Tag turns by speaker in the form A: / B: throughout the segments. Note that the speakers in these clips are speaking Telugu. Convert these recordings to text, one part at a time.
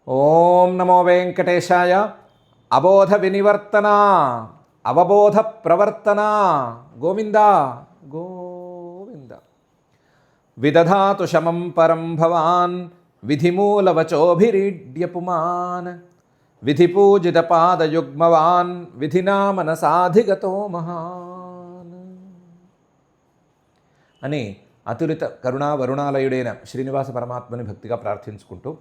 A: ఓం నమో వెంకటేశాయ. అబోధ వినివర్తన అవబోధ ప్రవర్తన గోవింద గోవింద. విదధాతు శమం పరం భవాన్ విధిమూలవచోభిరీడ్యపుమాన్ విధిపూజితపాదయుగ్మవాన్ విధినా మనసాధిగతో మహాన్ అని అతులిత కరుణా వరుణాలయుడైన శ్రీనివాస పరమాత్మని భక్తిగా ప్రార్థించుకుంటూ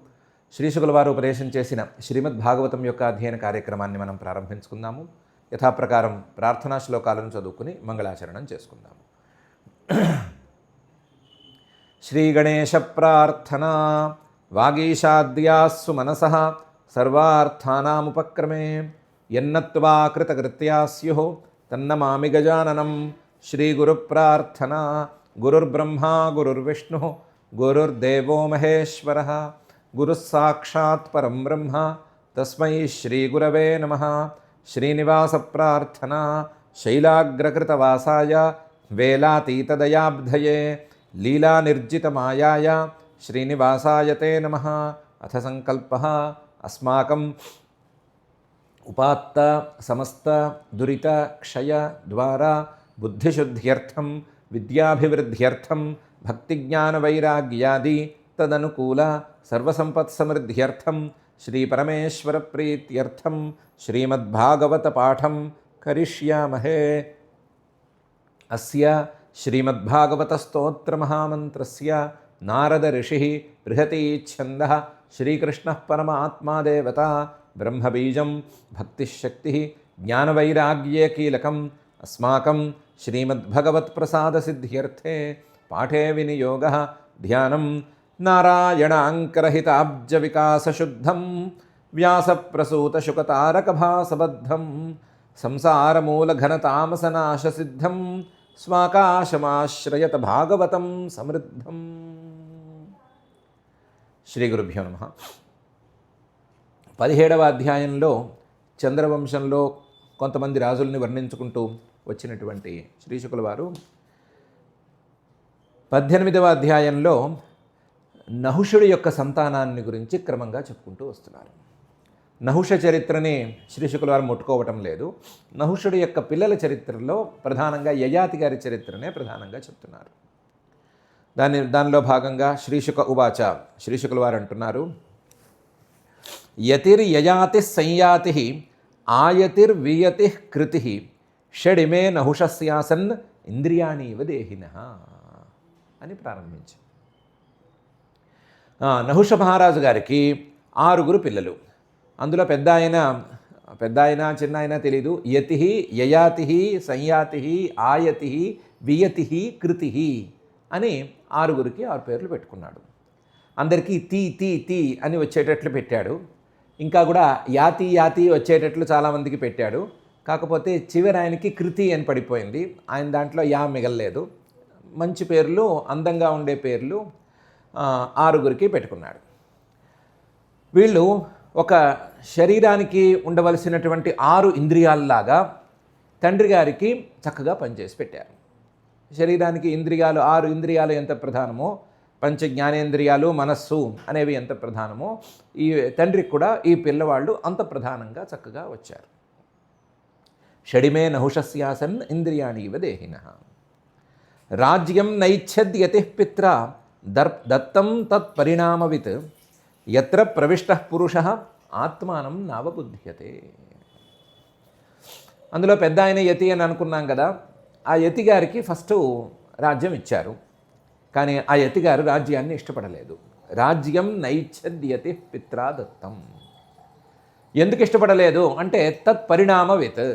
A: శ్రీశుకుల వారు ఉపదేశం చేసిన శ్రీమద్ భాగవతం యొక్క అధ్యయన కార్యక్రమాన్ని మనం ప్రారంభించుకుందాము. యథాప్రకారం ప్రార్థనా శ్లోకాలను చదువుకుని మంగళాచరణం చేసుకుందాము. శ్రీ గణేశ ప్రార్థన. వాగీషాద్యాస్సు మనసః సర్వార్థానాముపక్రమే యన్నత్వా కృతకృత్యా స్యుః తన్నమామి గజాననం. శ్రీ గురు ప్రార్థన. గురుర్బ్రహ్మా గురుర్విష్ణుః గురుర్దేవో మహేశ్వరః గురుః సాక్షాత్ పరం బ్రహ్మ తస్మై శ్రీ గురవే నమః. శ్రీనివాస ప్రార్థన. శైలాగ్రకృతవాసాయ వేలాతీతదయాబ్ధయే లీలానిర్జితమాయాయ శ్రీనివాసాయ తే నమః. అథ సంకల్పః అస్మాకం ఉపాత్త సమస్త దురిత క్షయ ద్వారా బుద్ధిశుద్ధ్యర్థం విద్యాభివృద్ధ్యర్థం భక్తిజ్ఞానవైరాగ్యాది తదనుకూల సర్వసంపత్సమృద్ధ్యర్థం శ్రీ పరమేశ్వర ప్రీత్యర్థం శ్రీమద్భాగవత పాఠం కరిష్యామహే. అస్య శ్రీమద్భాగవత స్తోత్ర మహామంత్రస్య నారద ఋషిః బృహతి ఛందః శ్రీకృష్ణః పరమాత్మా దేవత బ్రహ్మబీజం భక్తిశక్తిః జ్ఞానవైరాగ్యే కీలకం. అస్మాకం శ్రీమద్భగవత్ప్రసాదసిద్ధ్యర్థే పాఠే వినియోగः ధ్యానం నారాయణాంకరహితాబ్జవికాసశుద్ధం వ్యాసప్రసూతశుకతారకభాసబద్ధం సంసారమూలఘనతామసనాశసిద్ధం స్వాకాశమాశ్రయత భాగవతం సమృద్ధం. శ్రీ గురుభ్యో నమః. 17వ అధ్యాయంలో చంద్రవంశంలో కొంతమంది రాజుల్ని వర్ణించుకుంటూ వచ్చినటువంటి శ్రీశుకుల వారు 18వ అధ్యాయంలో నహుషుడి యొక్క సంతానాన్ని గురించి క్రమంగా చెప్పుకుంటూ వస్తున్నారు. నహుష చరిత్రని శ్రీశుకుల వారు ముట్టుకోవటం లేదు. నహుషుడి యొక్క పిల్లల చరిత్రలో ప్రధానంగా యయాతి గారి చరిత్రనే ప్రధానంగా చెప్తున్నారు. దానిలో భాగంగా శ్రీశుక ఉవాచ. శ్రీశుకుల వారు అంటున్నారు, యతిర్యయాతి సంయాతి ఆయతిర్వియతి కృతి షడిమే నహుషస్యాసన్ ఇంద్రియాణీవ దేహినః అని ప్రారంభించి, నహుష మహారాజు గారికి 6 పిల్లలు. అందులో పెద్ద ఆయన చిన్న ఆయన తెలీదు. యతి యయాతి సంయాతి ఆయతి వియతి కృతి అని 6కి 6 పేర్లు పెట్టుకున్నాడు. అందరికీ తి తి తి అని వచ్చేటట్లు పెట్టాడు. ఇంకా కూడా యాతి యాతి వచ్చేటట్లు చాలామందికి పెట్టాడు. కాకపోతే చివరి ఆయనకి కృతి అని పడిపోయింది. ఆయన దాంట్లో యా మిగలలేదు. మంచి పేర్లు, అందంగా ఉండే పేర్లు 6కి పెట్టుకున్నాడు. వీళ్ళు ఒక శరీరానికి ఉండవలసినటువంటి 6 ఇంద్రియాలలాగా తండ్రి గారికి చక్కగా పనిచేసి పెట్టారు. శరీరానికి 6 ఇంద్రియాలు ఎంత ప్రధానమో, పంచ జ్ఞానేంద్రియాలు మనస్సు అనేవి ఎంత ప్రధానమో, ఈ తండ్రికి కూడా ఈ పిల్లవాళ్ళు అంత ప్రధానంగా చక్కగా వచ్చారు. షడిమే నహుషస్యాసన్ ఇంద్రియాణీవ దేహినః. రాజ్యం నైచ్ఛద్యతి పిత్ర దత్తం తత్పరిణామవిత్ యత్ర ప్రవిష్టః పురుషః ఆత్మానం నావబుధ్యతే. అందులో పెద్ద ఆయన యతి అని అనుకున్నాం కదా. ఆ యతి గారికి ఫస్ట్ రాజ్యం ఇచ్చారు. కానీ ఆ యతి గారు రాజ్యాన్ని ఇష్టపడలేదు. రాజ్యం నైచ్ఛద్యతి పిత్రా దత్తం. ఎందుకు ఇష్టపడలేదు అంటే తత్పరిణామవిత్.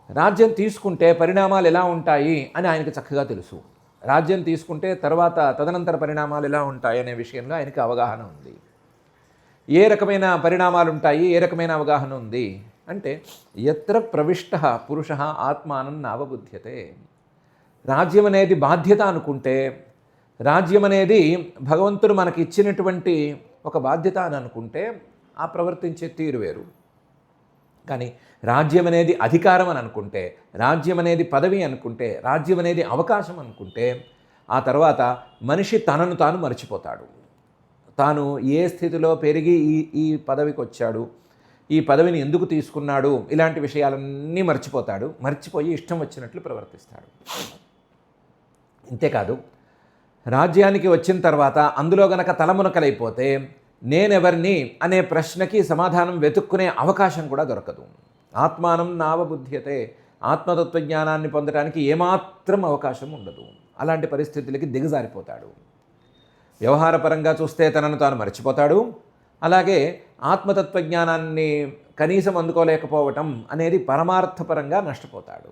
A: రాజ్యం తీసుకుంటే పరిణామాలు ఎలా ఉంటాయి అని ఆయనకు చక్కగా తెలుసు. రాజ్యం తీసుకుంటే తర్వాత తదనంతర పరిణామాలు ఎలా ఉంటాయి అనే విషయంలో ఆయనకి అవగాహన ఉంది. ఏ రకమైన పరిణామాలు ఉంటాయి, ఏ రకమైన అవగాహన ఉంది అంటే యత్ర ప్రవిష్టః పురుషః ఆత్మానం నావబుధ్యతే. రాజ్యం అనేది బాధ్యత అనుకుంటే, రాజ్యం అనేది భగవంతుడు మనకి ఇచ్చినటువంటి ఒక బాధ్యత అని అనుకుంటే ఆ ప్రవర్తించే తీరు వేరు. కానీ రాజ్యం అనేది అధికారం అని అనుకుంటే, రాజ్యం అనేది పదవి అనుకుంటే, రాజ్యం అనేది అవకాశం అనుకుంటే ఆ తర్వాత మనిషి తనను తాను మర్చిపోతాడు. తాను ఏ స్థితిలో పెరిగి ఈ పదవికి వచ్చాడు, ఈ పదవిని ఎందుకు తీసుకున్నాడు, ఇలాంటి విషయాలన్నీ మర్చిపోతాడు. మర్చిపోయి ఇష్టం వచ్చినట్లు ప్రవర్తిస్తాడు. ఇంతేకాదు, రాజ్యానికి వచ్చిన తర్వాత అందులో గనక తలమునకలైపోతే నేనెవరిని అనే ప్రశ్నకి సమాధానం వెతుక్కునే అవకాశం కూడా దొరకదు. ఆత్మానం నావబుధ్యతే, ఆత్మతత్వజ్ఞానాన్ని పొందడానికి ఏమాత్రం అవకాశం ఉండదు. అలాంటి పరిస్థితులకి దిగజారిపోతాడు. వ్యవహారపరంగా చూస్తే తనను తాను మర్చిపోతాడు. అలాగే ఆత్మతత్వజ్ఞానాన్ని కనీసం అందుకోలేకపోవటం అనేది పరమార్థపరంగా నష్టపోతాడు.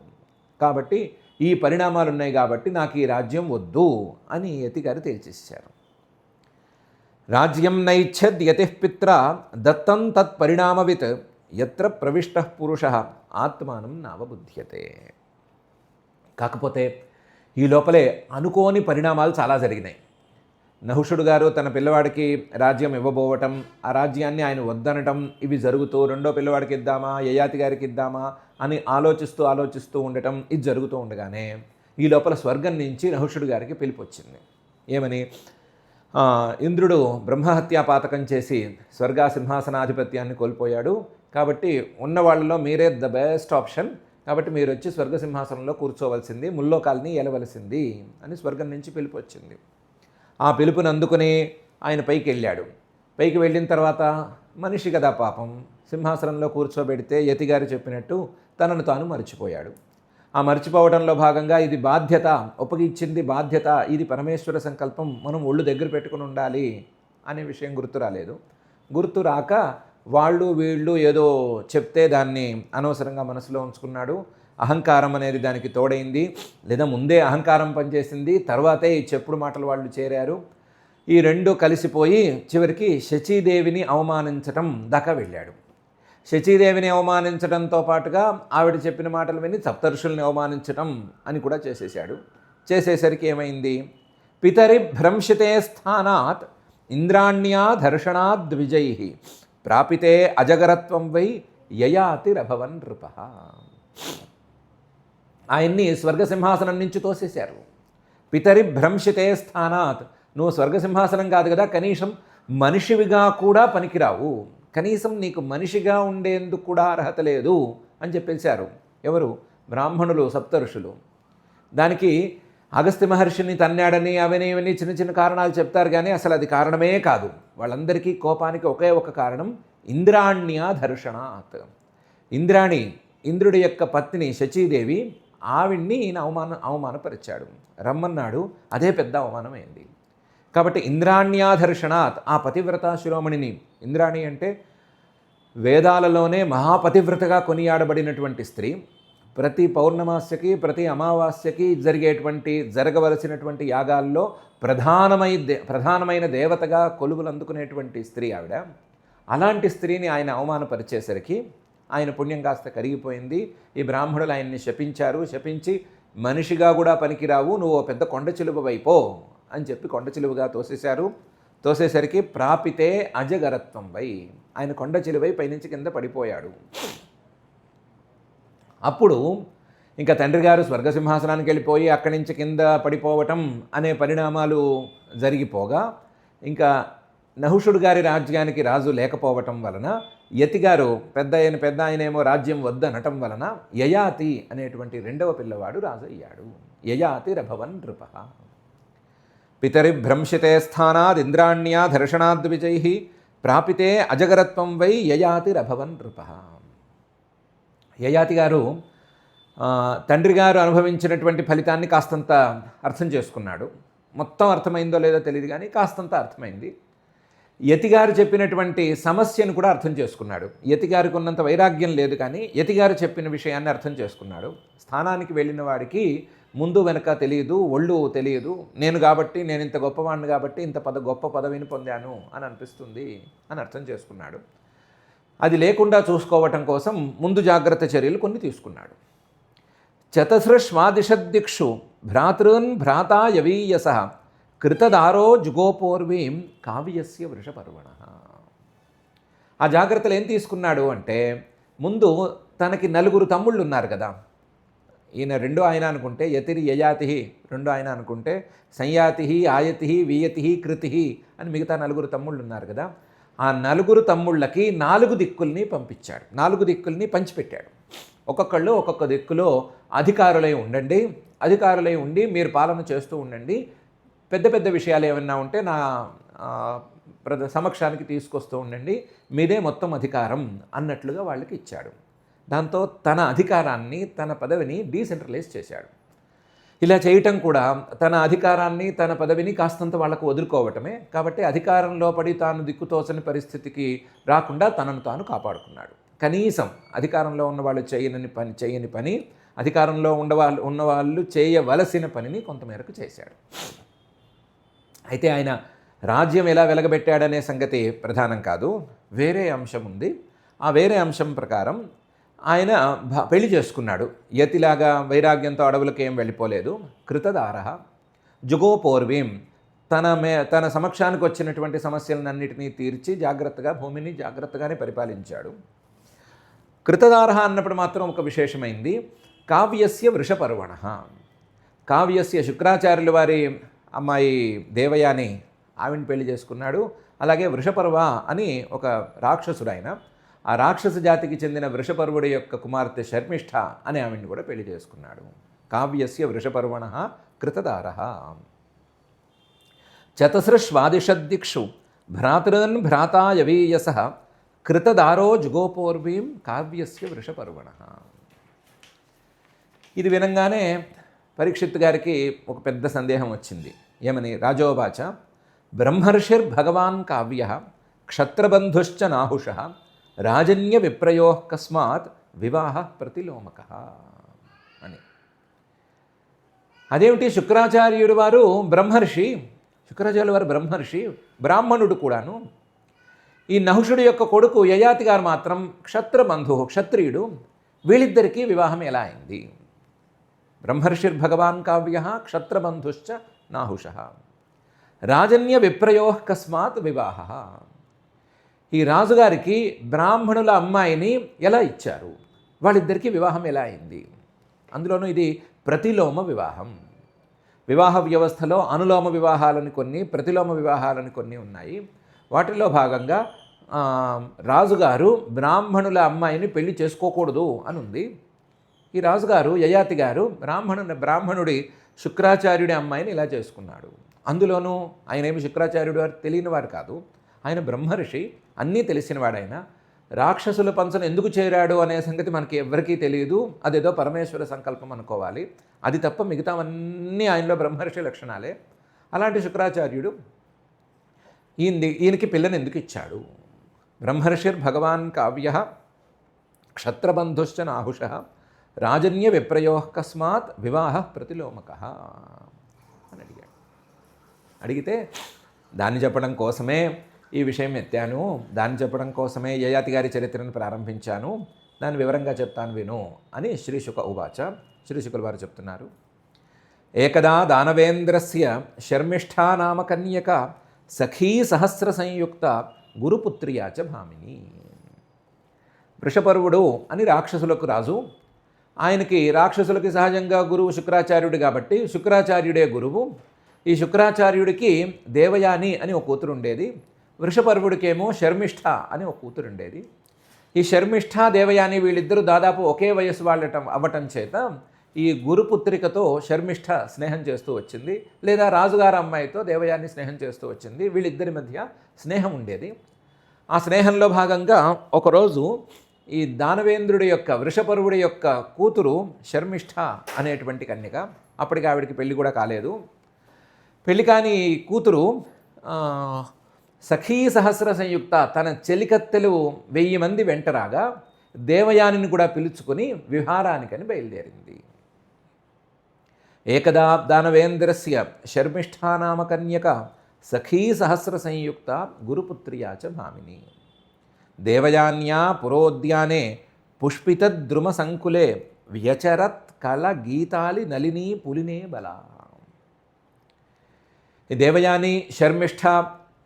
A: కాబట్టి ఈ పరిణామాలు ఉన్నాయి కాబట్టి నాకు ఈ రాజ్యం వద్దు అని యతిగారు తేల్చేశారు. రాజ్యం నైచ్ఛద్యతి పిత్ర దత్తం తత్ పరిణామవిత్ యత్ర ప్రవిష్ట పురుష ఆత్మానం నావబుధ్యతే. కాకపోతే ఈ లోపలే అనుకోని పరిణామాలు చాలా జరిగినాయి. నహుషుడు గారు తన పిల్లవాడికి రాజ్యం ఇవ్వబోవటం, ఆ రాజ్యాన్ని ఆయన వద్దనటం, ఇవి జరుగుతూ రెండో పిల్లవాడికి ఇద్దామా, యయాతి గారికి ఇద్దామా అని ఆలోచిస్తూ ఉండటం, ఇది జరుగుతూ ఉండగానే ఈ లోపల స్వర్గం నుంచి నహుషుడు గారికి పిలుపు వచ్చింది. ఏమని? ఇంద్రుడు బ్రహ్మహత్యా పాతకం చేసి స్వర్గా సింహాసనాధిపత్యాన్ని కోల్పోయాడు. కాబట్టి ఉన్న వాళ్ళలో మీరే ద బెస్ట్ ఆప్షన్. కాబట్టి మీరు వచ్చి స్వర్గ సింహాసనంలో కూర్చోవలసింది, ముల్లోకాల్ని ఏలవలసింది అని స్వర్గం నుంచి పిలుపు వచ్చింది. ఆ పిలుపుని అందుకుని ఆయన పైకి వెళ్ళాడు. పైకి వెళ్ళిన తర్వాత మనిషి కదా పాపం, సింహాసనంలో కూర్చోబెడితే యతిగారు చెప్పినట్టు తనను తాను మర్చిపోయాడు. ఆ మర్చిపోవడంలో భాగంగా ఇది బాధ్యత, ఒప్పగిచ్చింది బాధ్యత, ఇది పరమేశ్వర సంకల్పం, మనం ఒళ్ళు దగ్గర పెట్టుకుని ఉండాలి అనే విషయం గుర్తు రాలేదు. గుర్తు రాక వాళ్ళు వీళ్ళు ఏదో చెప్తే దాన్ని అనవసరంగా మనసులో ఉంచుకున్నాడు. అహంకారం అనేది దానికి తోడైంది, లేదా ముందే అహంకారం పనిచేసింది, తర్వాతే ఈ చెప్పుడు మాటలు వాళ్ళు చేరారు. ఈ రెండు కలిసిపోయి చివరికి శచీదేవిని అవమానించటం దాకా వెళ్ళాడు. శచీదేవిని అవమానించడంతో పాటుగా ఆవిడ చెప్పిన మాటలు విని సప్తర్షుల్ని అవమానించటం అని కూడా చేసేశాడు. చేసేసరికి ఏమైంది? పితరి భ్రంశితే స్థానాత్ ఇంద్రాణ్యా ధర్షణాద్ ద్విజై ప్రాపితే అజగరత్వం వై యయాతిరభవన్ నృప. ఆయన్ని స్వర్గసింహాసనం నుంచి తోసేశారు. పితరి భ్రంశితే స్థానాత్, నువ్వు స్వర్గసింహాసనం కాదు కదా, కనీసం మనిషివిగా కూడా పనికిరావు, కనీసం నీకు మనిషిగా ఉండేందుకు కూడా అర్హత లేదు అని చెప్పేశారు. ఎవరు? బ్రాహ్మణులు, సప్తఋషులు. దానికి అగస్త్య మహర్షిని తన్నాడని అవని ఇవన్నీ చిన్న చిన్న కారణాలు చెప్తారు, కానీ అసలు అది కారణమే కాదు. వాళ్ళందరికీ కోపానికి ఒకే ఒక కారణం, ఇంద్రాణ్యా ధర్షణాత్. ఇంద్రాణి, ఇంద్రుడి యొక్క పత్ని శచీదేవి, ఆవిడ్ని ఈయన అవమానపరిచాడు, రమ్మన్నాడు. అదే పెద్ద అవమానమైంది. కాబట్టి ఇంద్రాణ్యాధర్షణాత్, ఆ పతివ్రత శిరోమణిని, ఇంద్రాణి అంటే వేదాలలోనే మహాపతివ్రతగా కొనియాడబడినటువంటి స్త్రీ, ప్రతి పౌర్ణమాస్యకి ప్రతి అమావాస్యకి జరగవలసినటువంటి యాగాల్లో ప్రధానమైన దేవతగా కొలువులు అందుకునేటువంటి స్త్రీ ఆవిడ. అలాంటి స్త్రీని ఆయన అవమానపరిచేసరికి ఆయన పుణ్యం కాస్త కరిగిపోయింది. ఈ బ్రాహ్మణులు ఆయన్ని శపించి మనిషిగా కూడా పనికిరావు, నువ్వు పెద్ద కొండ చిలువ వైపో అని చెప్పి కొండ చిలువగా తోసేశారు. తోసేసరికి ప్రాపితే అజగరత్వం వై, ఆయన కొండ చిలువై పైనుంచి కింద పడిపోయాడు. అప్పుడు ఇంకా తండ్రి గారు స్వర్గసింహాసనానికి వెళ్ళిపోయి అక్కడి నుంచి కింద పడిపోవటం అనే పరిణామాలు జరిగిపోగా, ఇంకా నహుషుడు గారి రాజ్యానికి రాజు లేకపోవటం వలన యతిగారు పెద్ద ఆయనేమో రాజ్యం వద్దనటం వలన యయాతి అనేటువంటి రెండవ పిల్లవాడు రాజు అయ్యాడు. యయాతిరభవన్ నృప. పితరి భ్రంశితే స్థానాద్ ఇంద్రాణ్యా ధర్షణాద్విజై ప్రాపితే అజగరత్వం వై యయాతిరభవన్ నృప. యయాతి గారు తండ్రి గారు అనుభవించినటువంటి ఫలితాన్ని కాస్తంత అర్థం చేసుకున్నాడు. మొత్తం అర్థమైందో లేదో తెలియదు, కానీ కాస్తంత అర్థమైంది. యతిగారు చెప్పినటువంటి సమస్యను కూడా అర్థం చేసుకున్నాడు. యతిగారికి ఉన్నంత వైరాగ్యం లేదు, కానీ యతిగారు చెప్పిన విషయాన్ని అర్థం చేసుకున్నాడు. స్థానానికి వెళ్ళిన వాడికి ముందు వెనక తెలియదు, ఒళ్ళు తెలియదు. నేను ఇంత గొప్పవాడిని కాబట్టి ఇంత గొప్ప పదవిని పొందాను అని అనిపిస్తుంది అని అర్థం చేసుకున్నాడు. అది లేకుండా చూసుకోవటం కోసం ముందు జాగ్రత్త చర్యలు కొన్ని తీసుకున్నాడు. చతసృష్వాదిషద్దిక్షు భ్రాతృన్ భ్రాతా యవీయస కృతదారో జుగోపూర్వీం కావ్యస్య వృషపర్వణ. ఆ జాగ్రత్తలు ఏం తీసుకున్నాడు అంటే, ముందు తనకి 4 తమ్ముళ్ళు ఉన్నారు కదా, ఈయన రెండో ఆయన అనుకుంటే, యతిరి యయాతి రెండో ఆయన అనుకుంటే, సంయాతి ఆయతి వియతి కృతి అని మిగతా 4 తమ్ముళ్ళు ఉన్నారు కదా. ఆ 4 తమ్ముళ్ళకి 4 దిక్కుల్ని పంపించాడు, 4 దిక్కుల్ని పంచిపెట్టాడు. ఒక్కొక్కళ్ళు ఒక్కొక్క దిక్కులో అధికారులై ఉండండి, అధికారులై ఉండి మీరు పాలన చేస్తూ ఉండండి, పెద్ద పెద్ద విషయాలు ఏమన్నా ఉంటే నా సమక్షానికి తీసుకొస్తూ ఉండండి, మీదే మొత్తం అధికారం అన్నట్లుగా వాళ్ళకి ఇచ్చాడు. దాంతో తన అధికారాన్ని, తన పదవిని డీసెంట్రలైజ్ చేశాడు. ఇలా చేయటం కూడా తన అధికారాన్ని, తన పదవిని కాస్తంత వాళ్లకు వదులుకోవటమే. కాబట్టి అధికారంలో పడి తాను దిక్కుతోచని పరిస్థితికి రాకుండా తనను తాను కాపాడుకున్నాడు. కనీసం అధికారంలో ఉన్నవాళ్ళు చేయని పని అధికారంలో ఉన్నవాళ్ళు చేయవలసిన పనిని కొంతమేరకు చేశాడు. అయితే ఆయన రాజ్యం ఎలా వెలగబెట్టాడనే సంగతి ప్రధానం కాదు, వేరే అంశం ఉంది. ఆ వేరే అంశం ప్రకారం ఆయన పెళ్లి చేసుకున్నాడు. యతిలాగా వైరాగ్యంతో అడవులకు ఏం వెళ్ళిపోలేదు. కృతదార జుగోపూర్వీం తన సమక్షానికి వచ్చినటువంటి సమస్యలన్నింటినీ తీర్చి జాగ్రత్తగా భూమిని జాగ్రత్తగానే పరిపాలించాడు. కృతదార అన్నప్పుడు మాత్రం ఒక విశేషమైంది. కావ్యస్య వృషపర్వణ, కావ్యస్య శుక్రాచార్యుల వారి అమ్మాయి దేవయాని, ఆవిని పెళ్లి చేసుకున్నాడు. అలాగే వృషపర్వ అని ఒక రాక్షసుడు ఆయన, ఆ రాక్షస జాతికి చెందిన వృషపర్వుడి యొక్క కుమార్తె శర్మిష్ఠ అనే ఆవిడ్ని కూడా పెళ్లి చేసుకున్నాడు. కావ్యస్య వృషపర్వణ కృతదార. చతసృష్వాదిషద్దిక్షు భ్రాతృన్ భ్రాతాయవీయస కృతదారో జుగోపూర్వీం కావ్యస్య వృషపర్వణ. ఇది వినంగానే పరీక్షిత్ గారికి ఒక పెద్ద సందేహం వచ్చింది. ఏమని? రాజోవాచ బ్రహ్మర్షిర్భగవాన్ కావ్య క్షత్రబంధుశ్చ నాహుష రాజన్య విప్రయో కస్మాత్ వివాహ ప్రతిలోమక అని. అదేమిటి? శుక్రాచార్యుడు వారు బ్రహ్మర్షి, శుక్రాచార్యుల వారు బ్రహ్మర్షి, బ్రాహ్మణుడు కూడాను. ఈ నహుషుడి యొక్క కొడుకు యయాతి గారు మాత్రం క్షత్రబంధు, క్షత్రియుడు. వీళ్ళిద్దరికీ వివాహం ఎలా అయింది? బ్రహ్మర్షిర్భగవాన్ కావ్య క్షత్రబంధుశ్చ నాహుష రాజన్య విప్రయో కస్మాత్ వివాహ. ఈ రాజుగారికి బ్రాహ్మణుల అమ్మాయిని ఎలా ఇచ్చారు? వాళ్ళిద్దరికీ వివాహం ఎలా అయింది? అందులోనూ ఇది ప్రతిలోమ వివాహం. వివాహ వ్యవస్థలో అనులోమ వివాహాలని కొన్ని, ప్రతిలోమ వివాహాలని కొన్ని ఉన్నాయి. వాటిలో భాగంగా రాజుగారు బ్రాహ్మణుల అమ్మాయిని పెళ్లి చేసుకోకూడదు అని ఉంది. ఈ రాజుగారు యయాతి గారు బ్రాహ్మణుడి శుక్రాచార్యుడి అమ్మాయిని ఇలా చేసుకున్నాడు. అందులోనూ ఆయన ఏమి శుక్రాచార్యుడు వారు తెలియని వారు కాదు, ఆయన బ్రహ్మర్షి, అన్నీ తెలిసినవాడైన. రాక్షసుల పంచను ఎందుకు చేరాడు అనే సంగతి మనకి ఎవరికీ తెలియదు, అదేదో పరమేశ్వర సంకల్పం అనుకోవాలి. అది తప్ప మిగతావన్నీ ఆయనలో బ్రహ్మర్షి లక్షణాలే. అలాంటి శుక్రాచార్యుడు ఈయనకి పిల్లని ఎందుకు ఇచ్చాడు? బ్రహ్మర్షిర్భగవాన్ కావ్య క్షత్రబంధుశ్చ నాహుష రాజన్య విప్రయో కస్మాత్ వివాహ ప్రతిలోమక అని అడిగాడు. అడిగితే దాన్ని చెప్పడం కోసమే ఈ విషయం ఎత్తాను, దాన్ని చెప్పడం కోసమే యయాతి గారి చరిత్రను ప్రారంభించాను, దాన్ని వివరంగా చెప్తాను విను అని శ్రీశుక ఉవాచ. శ్రీశుకుల వారు చెప్తున్నారు. ఏకదా దానవేంద్రస్య శర్మిష్ఠా నామ కన్యక సఖీ సహస్ర సంయుక్త గురుపుత్ర్యాచ భామిని. వృషపర్వుడు అని రాక్షసులకు రాజు. ఆయనకి రాక్షసులకి సహజంగా గురువు శుక్రాచార్యుడు కాబట్టి శుక్రాచార్యుడే గురువు. ఈ శుక్రాచార్యుడికి దేవయాని అని ఒక కూతురు ఉండేది, వృషపర్వుడికేమో శర్మిష్ఠ అని ఒక కూతురు ఉండేది. ఈ శర్మిష్ఠ దేవయాని వీళ్ళిద్దరూ దాదాపు ఒకే వయస్సు అవ్వటం చేత ఈ గురుపుత్రికతో శర్మిష్ఠ స్నేహం చేస్తూ వచ్చింది, లేదా రాజుగారి అమ్మాయితో దేవయాని స్నేహం చేస్తూ వచ్చింది. వీళ్ళిద్దరి మధ్య స్నేహం ఉండేది. ఆ స్నేహంలో భాగంగా ఒకరోజు ఈ దానవేంద్రుడి యొక్క వృషపర్వుడి యొక్క కూతురు శర్మిష్ఠ అనేటువంటి కన్యక, అప్పటికి ఆవిడికి పెళ్లి కూడా కాలేదు. పెళ్లి కాని కూతురు సఖీ సహస్ర సంయుక్త తన చెలికత్తెలు 1000 మంది వెంటరాగా దేవయానిని కూడా పిలుచుకొని విహారానికని బయలుదేరింది. ఏకదా దానవేంద్రస్య శర్మిష్ఠానామ కన్యక సఖీ సహస్ర సంయుక్త గురుపుత్ర్యాచ భామిని దేవయాన్యా పురోద్యానే పుష్పితద్రుమ సంకులే వ్యచరత్ కల గీతాలి నలినీ పులినే బల. దేవయాని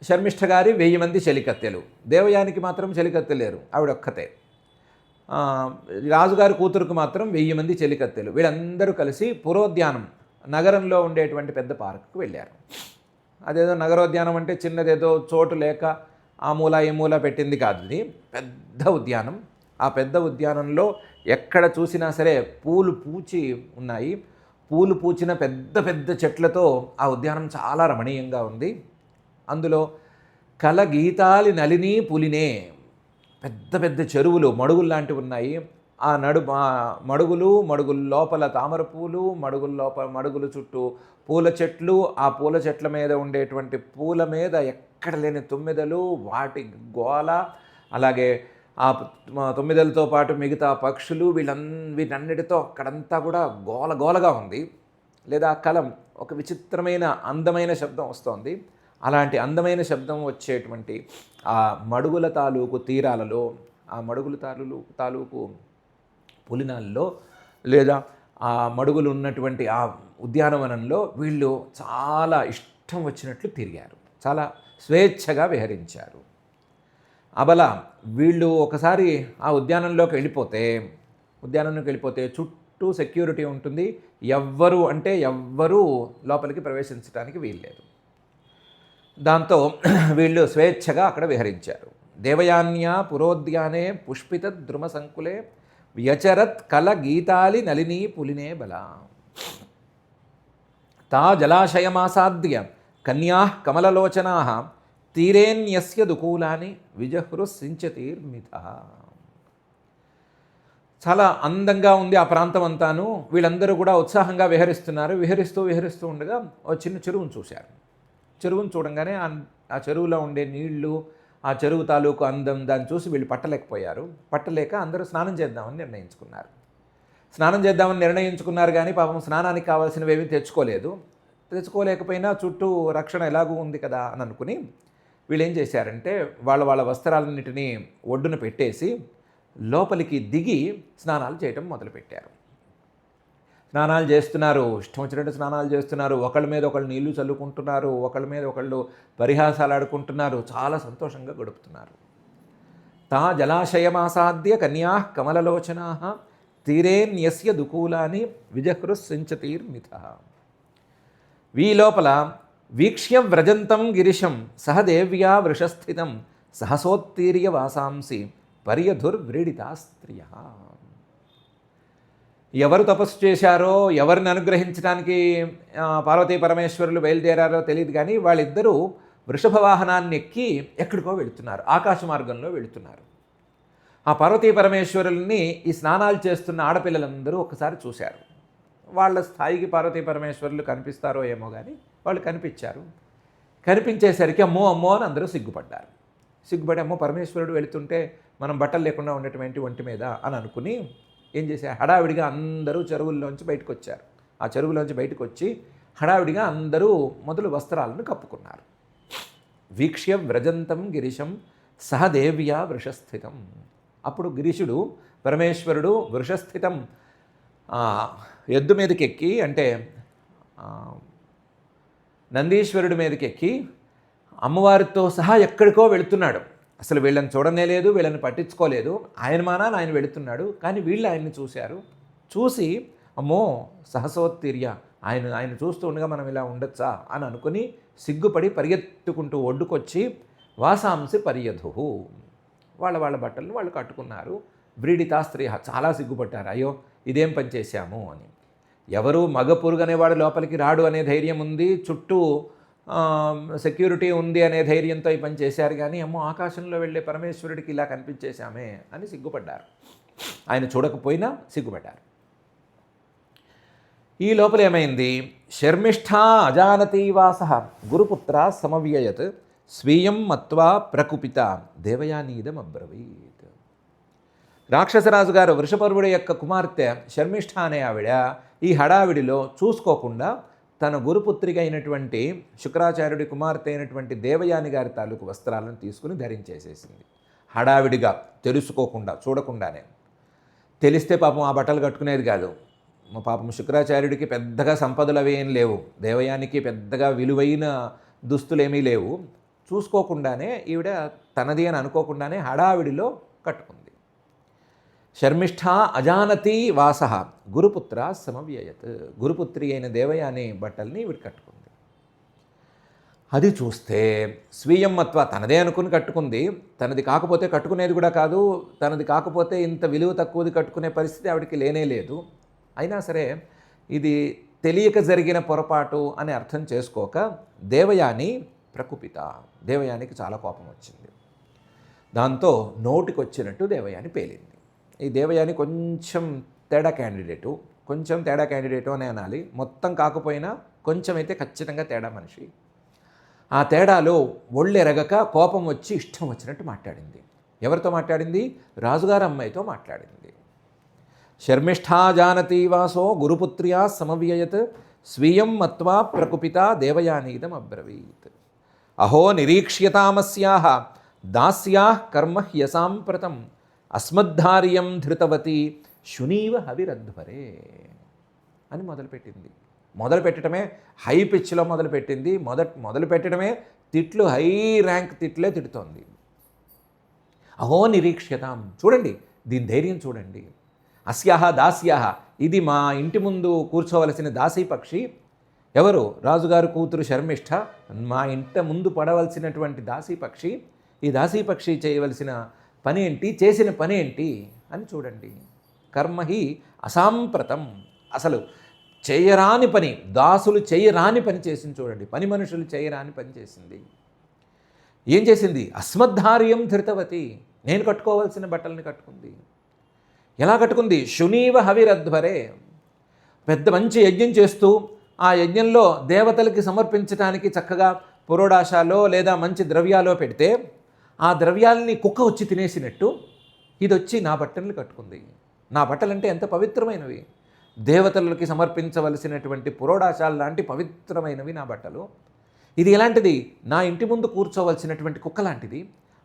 A: శర్మిష్ఠ గారి 1000 మంది చెలికత్తెలు, దేవయానికి మాత్రం చెలికత్తెలేరు, ఆవిడొక్కతే. ఆ, రాజుగారి కూతురుకు మాత్రం 1000 మంది చెలికత్తెలు. వీళ్ళందరూ కలిసి పురోద్యానం నగరంలో ఉండేటువంటి పెద్ద పార్కుకు వెళ్ళారు. అదేదో నగరోద్యానం అంటే చిన్నదేదో చోటు లేక ఆ మూల ఈ మూల పెట్టింది కాదు, ఇది పెద్ద ఉద్యానం. ఆ పెద్ద ఉద్యానంలో ఎక్కడ చూసినా సరే పూలు పూచి ఉన్నాయి. పూలు పూచిన పెద్ద పెద్ద చెట్లతో ఆ ఉద్యానం చాలా రమణీయంగా ఉంది. అందులో కల గీతాలి నలిని పులినే, పెద్ద పెద్ద చెరువులు, మడుగులు లాంటివి ఉన్నాయి. ఆ మడుగుల లోపల తామర పూలు, మడుగుల చుట్టూ పూల చెట్లు, ఆ పూల చెట్ల మీద ఉండేటువంటి పూల మీద ఎక్కడ లేని తుమ్మెదలు, వాటి గోల, అలాగే ఆ తొమ్మిదలతో పాటు మిగతా పక్షులు, వీటన్నిటితో అక్కడంతా కూడా గోలగా ఉంది. లేదా కలం ఒక విచిత్రమైన అందమైన శబ్దం వస్తోంది. అలాంటి అందమైన శబ్దం వచ్చేటువంటి ఆ మడుగుల తాలూకు తీరాలలో, ఆ మడుగుల తాలూకు పులినాల్లో, లేదా ఆ మడుగులు ఉన్నటువంటి ఆ ఉద్యానవనంలో వీళ్ళు చాలా ఇష్టం వచ్చినట్లు తిరిగారు, చాలా స్వేచ్ఛగా విహరించారు. అబల వీళ్ళు ఒకసారి ఆ ఉద్యానంలోకి వెళ్ళిపోతే చుట్టూ సెక్యూరిటీ ఉంటుంది. ఎవ్వరూ లోపలికి ప్రవేశించడానికి వీల్లేదు. దాంతో వీళ్ళు స్వేచ్ఛగా అక్కడ విహరించారు. దేవయాన్యా పురోద్యానే పుష్పిత ద్రుమ సంకులే వ్యచరత్ కల గీతాలి నలినీ పులినే బల. తా జలాశయమాసాద్య కన్యా కమలలోచనా తీరేన్యస్య దుకూలాని విజహృసించతీర్మిత. చాలా అందంగా ఉంది ఆ ప్రాంతం అంతాను. వీళ్ళందరూ కూడా ఉత్సాహంగా విహరిస్తూ ఉండగా ఒక చిన్న చెరువును చూశారు. చెరువును చూడంగానే ఆ చెరువులో ఉండే నీళ్లు, ఆ చెరువు తాలూకు అందం, దాన్ని చూసి వీళ్ళు పట్టలేక అందరూ స్నానం చేద్దామని నిర్ణయించుకున్నారు. కానీ పాపం స్నానానికి కావాల్సినవి ఏమీ తెచ్చుకోలేకపోయినా చుట్టూ రక్షణ ఎలాగూ ఉంది కదా అని అనుకుని వీళ్ళు ఏం చేశారంటే వాళ్ళ వస్త్రాలన్నిటినీ ఒడ్డున పెట్టేసి లోపలికి దిగి స్నానాలు చేయటం మొదలుపెట్టారు. ఇష్టం వచ్చినట్టు స్నానాలు చేస్తున్నారు. ఒకళ్ళ మీద ఒకళ్ళు నీళ్లు చల్లుకుంటున్నారు, ఒకళ్ళ మీద ఒకళ్ళు పరిహాసాలు ఆడుకుంటున్నారు, చాలా సంతోషంగా గడుపుతున్నారు. తా జలాశయమాసాద్య కన్యా కమలలోచనా తీరేన్యస్య దుకూలాని విజహృసించతీర్మిత. వీ లోపల వీక్ష్య వ్రజంతం గిరిశం సహదేవ్యా వృషస్థితం సహసోత్తీర్య వాసాంసి పర్యధుర్వ్రీడితా స్త్రియ. ఎవరు తపస్సు చేశారో, ఎవరిని అనుగ్రహించడానికి పార్వతీ పరమేశ్వరులు బయలుదేరారో తెలియదు, కానీ వాళ్ళిద్దరూ వృషభ వాహనాన్ని ఎక్కి ఎక్కడికో వెళుతున్నారు, ఆకాశ మార్గంలో వెళుతున్నారు. ఆ పార్వతీ పరమేశ్వరుల్ని ఈ స్నానాలు చేస్తున్న ఆడపిల్లలందరూ ఒకసారి చూశారు. వాళ్ళ స్థాయికి పార్వతీ పరమేశ్వరులు కనిపిస్తారో ఏమో కానీ వాళ్ళు కనిపించేసరికి అమ్మో అని అందరూ సిగ్గుపడి అమ్మో పరమేశ్వరుడు వెళుతుంటే మనం బట్టలు లేకుండా ఉండేటువంటి ఒంటి మీద అని అనుకుని ఏం చేశారు, హడావిడిగా అందరూ చెరువుల్లోంచి బయటకు వచ్చారు. ఆ చెరువులోంచి బయటకు వచ్చి హడావిడిగా అందరూ మొదలు వస్త్రాలను కప్పుకున్నారు. వీక్ష్య వ్రజంతం గిరిశం సహదేవ్యా వృషస్థితం. అప్పుడు గిరీశుడు, పరమేశ్వరుడు వృషస్థితం ఎద్దు మీదకి ఎక్కి, అంటే నందీశ్వరుడి మీదకి ఎక్కి అమ్మవారితో సహా ఎక్కడికో వెళుతున్నాడు. అసలు వీళ్ళని చూడనే లేదు, వీళ్ళని పట్టించుకోలేదు. ఆయన వెళుతున్నాడు. కానీ వీళ్ళు ఆయన్ని చూసి అమ్మో సహసోత్తీర్య, ఆయన చూస్తూ ఉండగా మనం ఇలా ఉండొచ్చా అని అనుకుని సిగ్గుపడి పరిగెత్తుకుంటూ ఒడ్డుకొచ్చి వాసాంసి పర్యధు, వాళ్ళ బట్టలను వాళ్ళు కట్టుకున్నారు. వ్రీడితా స్త్రీ, చాలా సిగ్గుపడ్డారు. అయ్యో ఇదేం పని చేశాము అని. ఎవరు మగ పురుగు అనేవాడు లోపలికి రాడు అనే ధైర్యం ఉంది, చుట్టూ సెక్యూరిటీ ఉంది అనే ధైర్యంతో ఈ పని చేశారు. కానీ అమ్మో ఆకాశంలో వెళ్ళే పరమేశ్వరుడికి ఇలా కనిపించేశామే అని సిగ్గుపడ్డారు. ఆయన చూడకపోయినా సిగ్గుపడ్డారు. ఈ లోపల ఏమైంది, శర్మిష్ఠా అజానతీవాస గురుపుత్ర సమవ్యయత్ స్వీయం మత్వా ప్రకుపిత దేవయానీదం అబ్రవీత్. రాక్షసరాజు గారు వృషపర్వుడి యొక్క కుమార్తె శర్మిష్ఠ అనే ఆవిడ ఈ హడావిడిలో చూసుకోకుండా తన గురుపుత్రిక అయినటువంటి శుక్రాచార్యుడి కుమార్తె అయినటువంటి దేవయాని గారి తాలూకు వస్త్రాలను తీసుకుని ధరించేసేసింది. హడావిడిగా, తెలుసుకోకుండా, చూడకుండానే. తెలిస్తే పాపం ఆ బట్టలు కట్టుకునేది కాదు. పాపం శుక్రాచార్యుడికి పెద్దగా సంపదలు అవి ఏం లేవు, దేవయానికి పెద్దగా విలువైన దుస్తులేమీ లేవు. చూసుకోకుండానే ఈవిడ తనది అని అనుకోకుండానే హడావిడిలో కట్టుకుంది. శర్మిష్ఠా అజానతి వాస గురుపుత్ర సమవ్యయత్. గురుపుత్రి అయిన దేవయాని బట్టల్ని వీడు కట్టుకుంది. అది చూస్తే స్వీయం మత్వ, తనదే అనుకుని కట్టుకుంది. తనది కాకపోతే కట్టుకునేది కూడా కాదు. తనది కాకపోతే ఇంత విలువ తక్కువది కట్టుకునే పరిస్థితి ఆవిడకి లేనే లేదు. అయినా సరే ఇది తెలియక జరిగిన పొరపాటు అని అర్థం చేసుకోక దేవయాని ప్రకుపిత. దేవయానికి చాలా కోపం వచ్చింది. దాంతో నోటికొచ్చినట్టు దేవయాని పేలింది. ఈ దేవయాని కొంచెం తేడా క్యాండిడేటు అని అనాలి. మొత్తం కాకపోయినా కొంచెం అయితే ఖచ్చితంగా తేడా మనిషి. ఆ తేడాలో ఒళ్ళెరగక కోపం వచ్చి ఇష్టం వచ్చినట్టు మాట్లాడింది. ఎవరితో మాట్లాడింది? రాజుగారు అమ్మాయితో మాట్లాడింది. శర్మిష్ఠా జానతి వాసో గురుపుత్ర్యా సమవ్యయత్ స్వీయం మత్వా ప్రకుపిత దేవయానీదం అబ్రవీత్. అహో నిరీక్ష్యతామస్యాః దాస్యాః కర్మ హ్యసాంప్రతం అస్మద్ధార్యం ధృతవతి శునీవ హవిరధ్వరే అని మొదలుపెట్టింది. మొదలుపెట్టడమే హై పిచ్లో మొదలుపెట్టింది. మొదలుపెట్టడమే తిట్లు, హై ర్యాంక్ తిట్లే తిడుతోంది. అహో నిరీక్ష్యతాం, చూడండి దీని ధైర్యం చూడండి. అస్యాహ దాస్యాహ, ఇది మా ఇంటి ముందు కూర్చోవలసిన దాసీ పక్షి. ఎవరు? రాజుగారు కూతురు శర్మిష్ఠ, మా ఇంట ముందు పడవలసినటువంటి దాసీ పక్షి. ఈ దాసీ పక్షి చేయవలసిన పని ఏంటి, చేసిన పని ఏంటి అని చూడండి. కర్మహి అసాంప్రతం, అసలు చేయరాని పని, దాసులు చేయరాని పని చేసింది చూడండి. పని మనుషులు చేయరాని పని చేసింది. ఏం చేసింది? అస్మద్ధార్యం ధృతవతి, నేను కట్టుకోవాల్సిన బట్టలని కట్టుకుంది. ఎలా కట్టుకుంది? శునీవ హవిరధ్వరే, పెద్ద మంచి యజ్ఞం చేస్తూ ఆ యజ్ఞంలో దేవతలకి సమర్పించడానికి చక్కగా పురోడాశాలో లేదా మంచి ద్రవ్యాలో పెడితే ఆ ద్రవ్యాలని కుక్క వచ్చి తినేసినట్టు ఇది వచ్చి నా బట్టలు కట్టుకుంది. నా బట్టలంటే ఎంత పవిత్రమైనవి, దేవతలకి సమర్పించవలసినటువంటి పురోడాశాల లాంటి పవిత్రమైనవి నా బట్టలు. ఇది ఎలాంటిది? నా ఇంటి ముందు కూర్చోవలసినటువంటి కుక్క లాంటిది.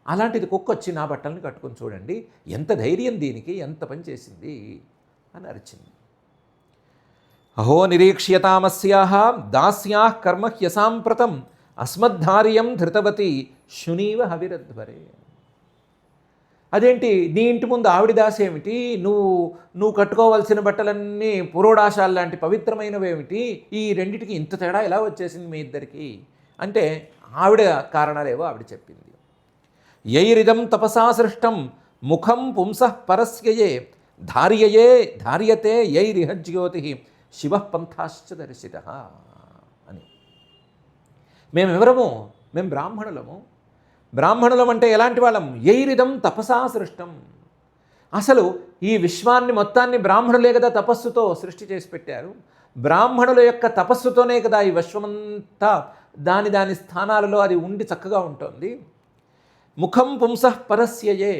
A: అలాంటిది కుక్క వచ్చి నా బట్టలను కట్టుకొని చూడండి, ఎంత ధైర్యం దీనికి, ఎంత పని చేసింది అని అరిచింది. అహో నిరీక్ష్యతామస్యాః దాస్యాః కర్మ హ్యసాంప్రతం అస్మద్ధార్యం ధృతవతి శునీవ హవిరధ్వరే. అదేంటి, నీ ఇంటి ముందు ఆవిడ దాసి ఏమిటి, నువ్వు కట్టుకోవాల్సిన బట్టలన్నీ పురోడాశాల లాంటి పవిత్రమైనవేమిటి, ఈ రెండిటికి ఇంత తేడా ఎలా వచ్చేసింది మీ ఇద్దరికి అంటే ఆవిడ కారణాలేవో ఆవిడ చెప్పింది. యైరిదం తపసా సృష్టం ముఖం పుంసః పరస్యయే ధార్యతే యైరిహజ్యోతి శివః పంథాశ్చ దర్శితః అని. మేమెవరము? మేము బ్రాహ్మణులము. బ్రాహ్మణులం అంటే ఎలాంటి వాళ్ళం? యైరిదం తపసా సృష్టం, అసలు ఈ విశ్వాన్ని మొత్తాన్ని బ్రాహ్మణులే కదా తపస్సుతో సృష్టి చేసి పెట్టారు. బ్రాహ్మణుల యొక్క తపస్సుతోనే కదా ఈ విశ్వమంతా దాని స్థానాలలో అది ఉండి చక్కగా ఉంటుంది. ముఖం పుంసః పరస్యయే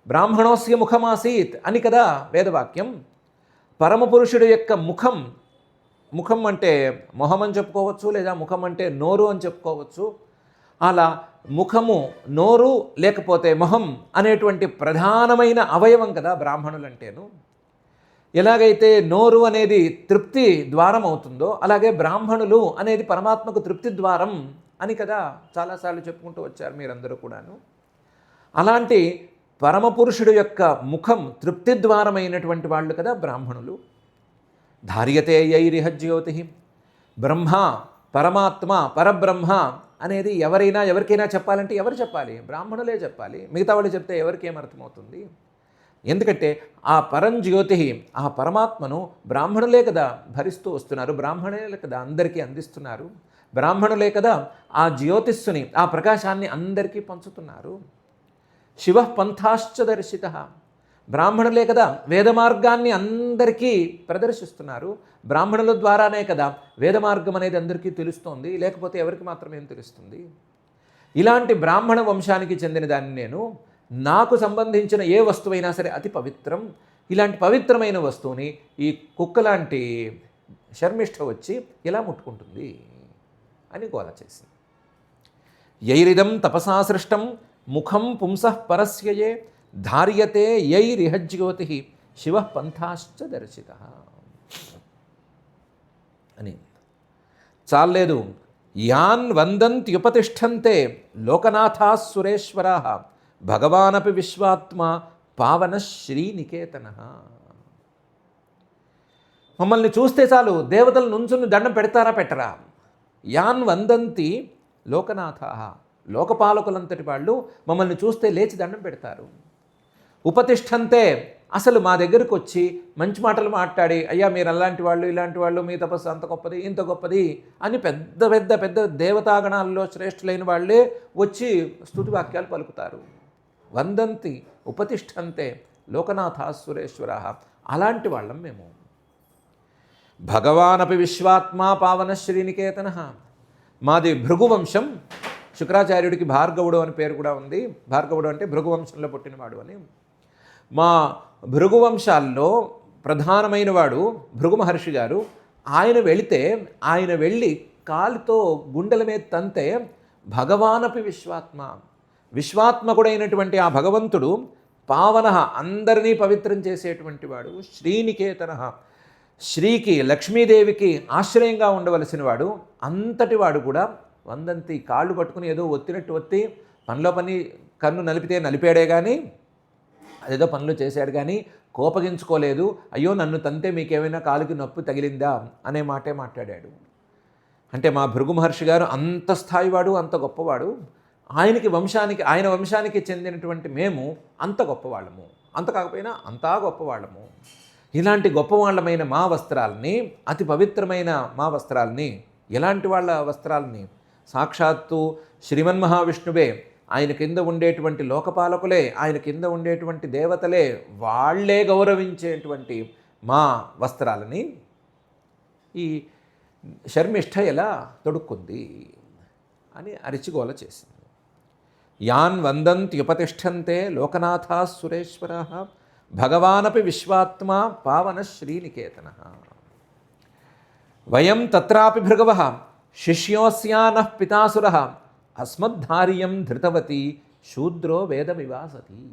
A: బ్రాహ్మణోస్య ముఖమాసీత్ అని కదా వేదవాక్యం. పరమపురుషుడు యొక్క ముఖం అంటే మొహం అని చెప్పుకోవచ్చు, లేదా ముఖం అంటే నోరు అని చెప్పుకోవచ్చు. అలా ముఖము, నోరు లేకపోతే మొహం అనేటువంటి ప్రధానమైన అవయవం కదా బ్రాహ్మణులంటేను. ఎలాగైతే నోరు అనేది తృప్తి ద్వారం అవుతుందో అలాగే బ్రాహ్మణులు అనేది పరమాత్మకు తృప్తి ద్వారం అని కదా చాలాసార్లు చెప్పుకుంటూ వచ్చారు మీరందరూ కూడాను. అలాంటి పరమపురుషుడు యొక్క ముఖం తృప్తి ద్వారమైనటువంటి వాళ్ళు కదా బ్రాహ్మణులు. ధార్యతే యైరిహజ్యోతి, బ్రహ్మ, పరమాత్మ, పరబ్రహ్మ అనేది ఎవరికైనా చెప్పాలంటే ఎవరు చెప్పాలి? బ్రాహ్మణులే చెప్పాలి. మిగతా వాళ్ళు చెప్తే ఎవరికేం అర్థమవుతుంది? ఎందుకంటే ఆ పరంజ్యోతి, ఆ పరమాత్మను బ్రాహ్మణులే కదా భరిస్తూ వస్తున్నారు, బ్రాహ్మణులే కదా అందరికీ అందిస్తున్నారు, బ్రాహ్మణులే కదా ఆ జ్యోతిస్సుని, ఆ ప్రకాశాన్ని అందరికీ పంచుతున్నారు. శివః పంథాశ్చ దర్శితః, బ్రాహ్మణులే కదా వేద మార్గాన్ని అందరికీ ప్రదర్శిస్తున్నారు. బ్రాహ్మణుల ద్వారానే కదా వేద మార్గం అనేది అందరికీ తెలుస్తోంది, లేకపోతే ఎవరికి మాత్రమే తెలుస్తుంది. ఇలాంటి బ్రాహ్మణ వంశానికి చెందిన దాన్ని నేను, నాకు సంబంధించిన ఏ వస్తువైనా సరే అతి పవిత్రం, ఇలాంటి పవిత్రమైన వస్తువుని ఈ కుక్కలాంటి శర్మిష్ఠ వచ్చి ఎలా ముట్టుకుంటుంది అని గోల చేసింది. యైరిదం తపసా సృష్టం ముఖం పుంసః పరస్యయే ధార్యతే యైరిహజ్యోతి శివః పంథాశ్చ దర్శితః అని. చాలేదు, యాన్ వందంత్యుపతిష్టంతే లోకనాథాః సురేశ్వరాః భగవానపి విశ్వాత్మ పావన శ్రీనికేతన. మమ్మల్ని చూస్తే చాలు దేవతలు నుంచుని దండం పెడతారా పెట్టరా? యాన్ వందంతి లోకనాథ, లోకపాలకులంతటి వాళ్ళు మమ్మల్ని చూస్తే లేచి దండం పెడతారు. ఉపతిష్టంతే, అసలు మా దగ్గరకు వచ్చి మంచి మాటలు మాట్లాడి, అయ్యా మీరు అలాంటి వాళ్ళు ఇలాంటి వాళ్ళు, మీ తపస్సు అంత గొప్పది ఇంత గొప్పది అని పెద్ద పెద్ద పెద్ద దేవతాగణాల్లో శ్రేష్ఠులైన వాళ్ళే వచ్చి స్తుతి వాక్యాలు పలుకుతారు. వందంతి ఉపతిష్టంతే లోకనాథ సురేశ్వర, అలాంటి వాళ్ళం మేము. భగవానపి విశ్వాత్మా పావన శ్రీనికేతన. మాది భృగువంశం. శుక్రాచార్యుడికి భార్గవుడు అని పేరు కూడా ఉంది. భార్గవుడు అంటే భృగువంశంలో పుట్టినవాడు అని. మా భృగువంశాల్లో ప్రధానమైన వాడు భృగు మహర్షి గారు. ఆయన వెళ్ళి కాలితో గుండెల మీద తంతే భగవానపి విశ్వాత్మ, విశ్వాత్మకుడైనటువంటి ఆ భగవంతుడు పావన, అందరినీ పవిత్రం చేసేటువంటి వాడు. శ్రీనికేతన, శ్రీకి లక్ష్మీదేవికి ఆశ్రయంగా ఉండవలసిన వాడు. అంతటి వాడు కూడా వందంతి, కాళ్ళు పట్టుకుని ఏదో ఒత్తినట్టు ఒత్తి పనిలో పని కన్ను నలిపితే నలిపాడే కానీ, అదేదో పనులు చేశాడు కానీ కోపగించుకోలేదు. అయ్యో నన్ను తంతే మీకేమైనా కాలుకి నొప్పి తగిలిందా అనే మాటే మాట్లాడాడు. అంటే మా భృగు మహర్షి గారు అంత స్థాయివాడు, అంత గొప్పవాడు. ఆయన వంశానికి చెందినటువంటి మేము అంత గొప్పవాళ్ళము, అంత కాకపోయినా అంతా గొప్పవాళ్ళము. ఇలాంటి గొప్పవాళ్ళమైన మా వస్త్రాలని, అతి పవిత్రమైన మా వస్త్రాలని, ఎలాంటి వాళ్ళ వస్త్రాలని? సాక్షాత్తు శ్రీమన్మహావిష్ణువే, ఆయన కింద ఉండేటువంటి లోకపాలకులే, ఆయన కింద ఉండేటువంటి దేవతలే, వాళ్లే గౌరవించేటువంటి మా వస్త్రాలని ఈ శర్మిష్ఠ ఎలా తొడుక్కుంది అని అరిచిగోల చేసింది. యాన్ వందంత్యుపతిష్టంతే లోకనాథా సురేశ్వర భగవానపి విశ్వాత్మా పావన శ్రీనికేతన. వయం తత్రాపి భృగవ శిష్యోస్యానః పితాసురః అస్మద్ధార్యం ధృతవతి శూద్రో వేదమివాసతి.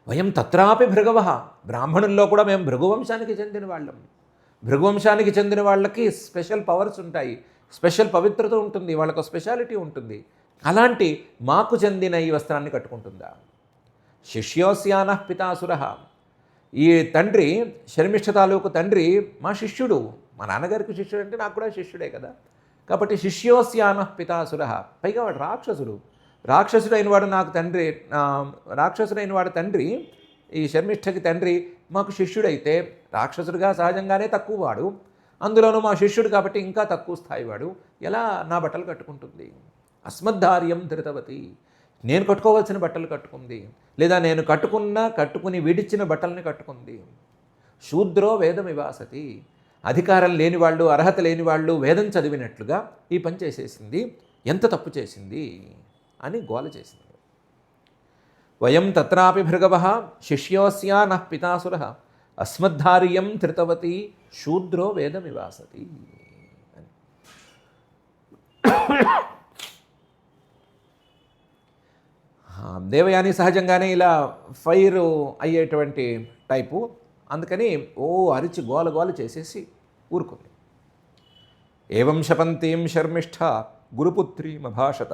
A: వయం తత్రాపి భృగవ, బ్రాహ్మణుల్లో కూడా మేము భృగువంశానికి చెందిన వాళ్ళం. భృగువంశానికి చెందిన వాళ్ళకి స్పెషల్ పవర్స్ ఉంటాయి, స్పెషల్ పవిత్రత ఉంటుంది, వాళ్ళకు స్పెషాలిటీ ఉంటుంది. అలాంటి మాకు చెందిన ఈ వస్త్రాన్ని కట్టుకుంటుందా? శిష్యోస్యానః పితాసురః, ఈ తండ్రి శర్మిష్ఠ తాలూకు తండ్రి మా శిష్యుడు. మా నాన్నగారికి శిష్యుడు అంటే నాకు కూడా శిష్యుడే కదా. కాబట్టి శిష్యోస్యానః పితాసురః, పైగా వాడు రాక్షసుడైన వాడు నాకు తండ్రి. రాక్షసుడైన వాడు తండ్రి, ఈ శర్మిష్ఠకి తండ్రి మాకు శిష్యుడైతే రాక్షసుడిగా సహజంగానే తక్కువ వాడు, అందులోనూ మా శిష్యుడు కాబట్టి ఇంకా తక్కువ స్థాయి వాడు. ఎలా నా బట్టలు కట్టుకుంటుంది? అస్మద్ధార్యం ధృతవతి, నేను కట్టుకోవాల్సిన బట్టలు కట్టుకుంది, లేదా నేను కట్టుకుని విడిచిన బట్టల్ని కట్టుకుంది. శూద్రో వేదమివాసతి, అధికారం లేని వాళ్ళు, అర్హత లేని వాళ్ళు వేదం చదివినట్లుగా ఈ పని చేసేసింది. ఎంత తప్పు చేసింది అని గోల చేసింది. వయం తత్రాపి భృగవః శిష్యోస్యా నః పితాసురః అస్మద్ధార్యం ధృతవతి శూద్రో వేదమివాసతి. దేవయాని సహజంగానే ఇలా ఫైర్ అయ్యేటువంటి టైపు, అందుకని అరిచి గోల చేసేసి ఊరుకుంది. ఏవం శపంతీం శర్మిష్ఠ గురుపుత్రీమభాషత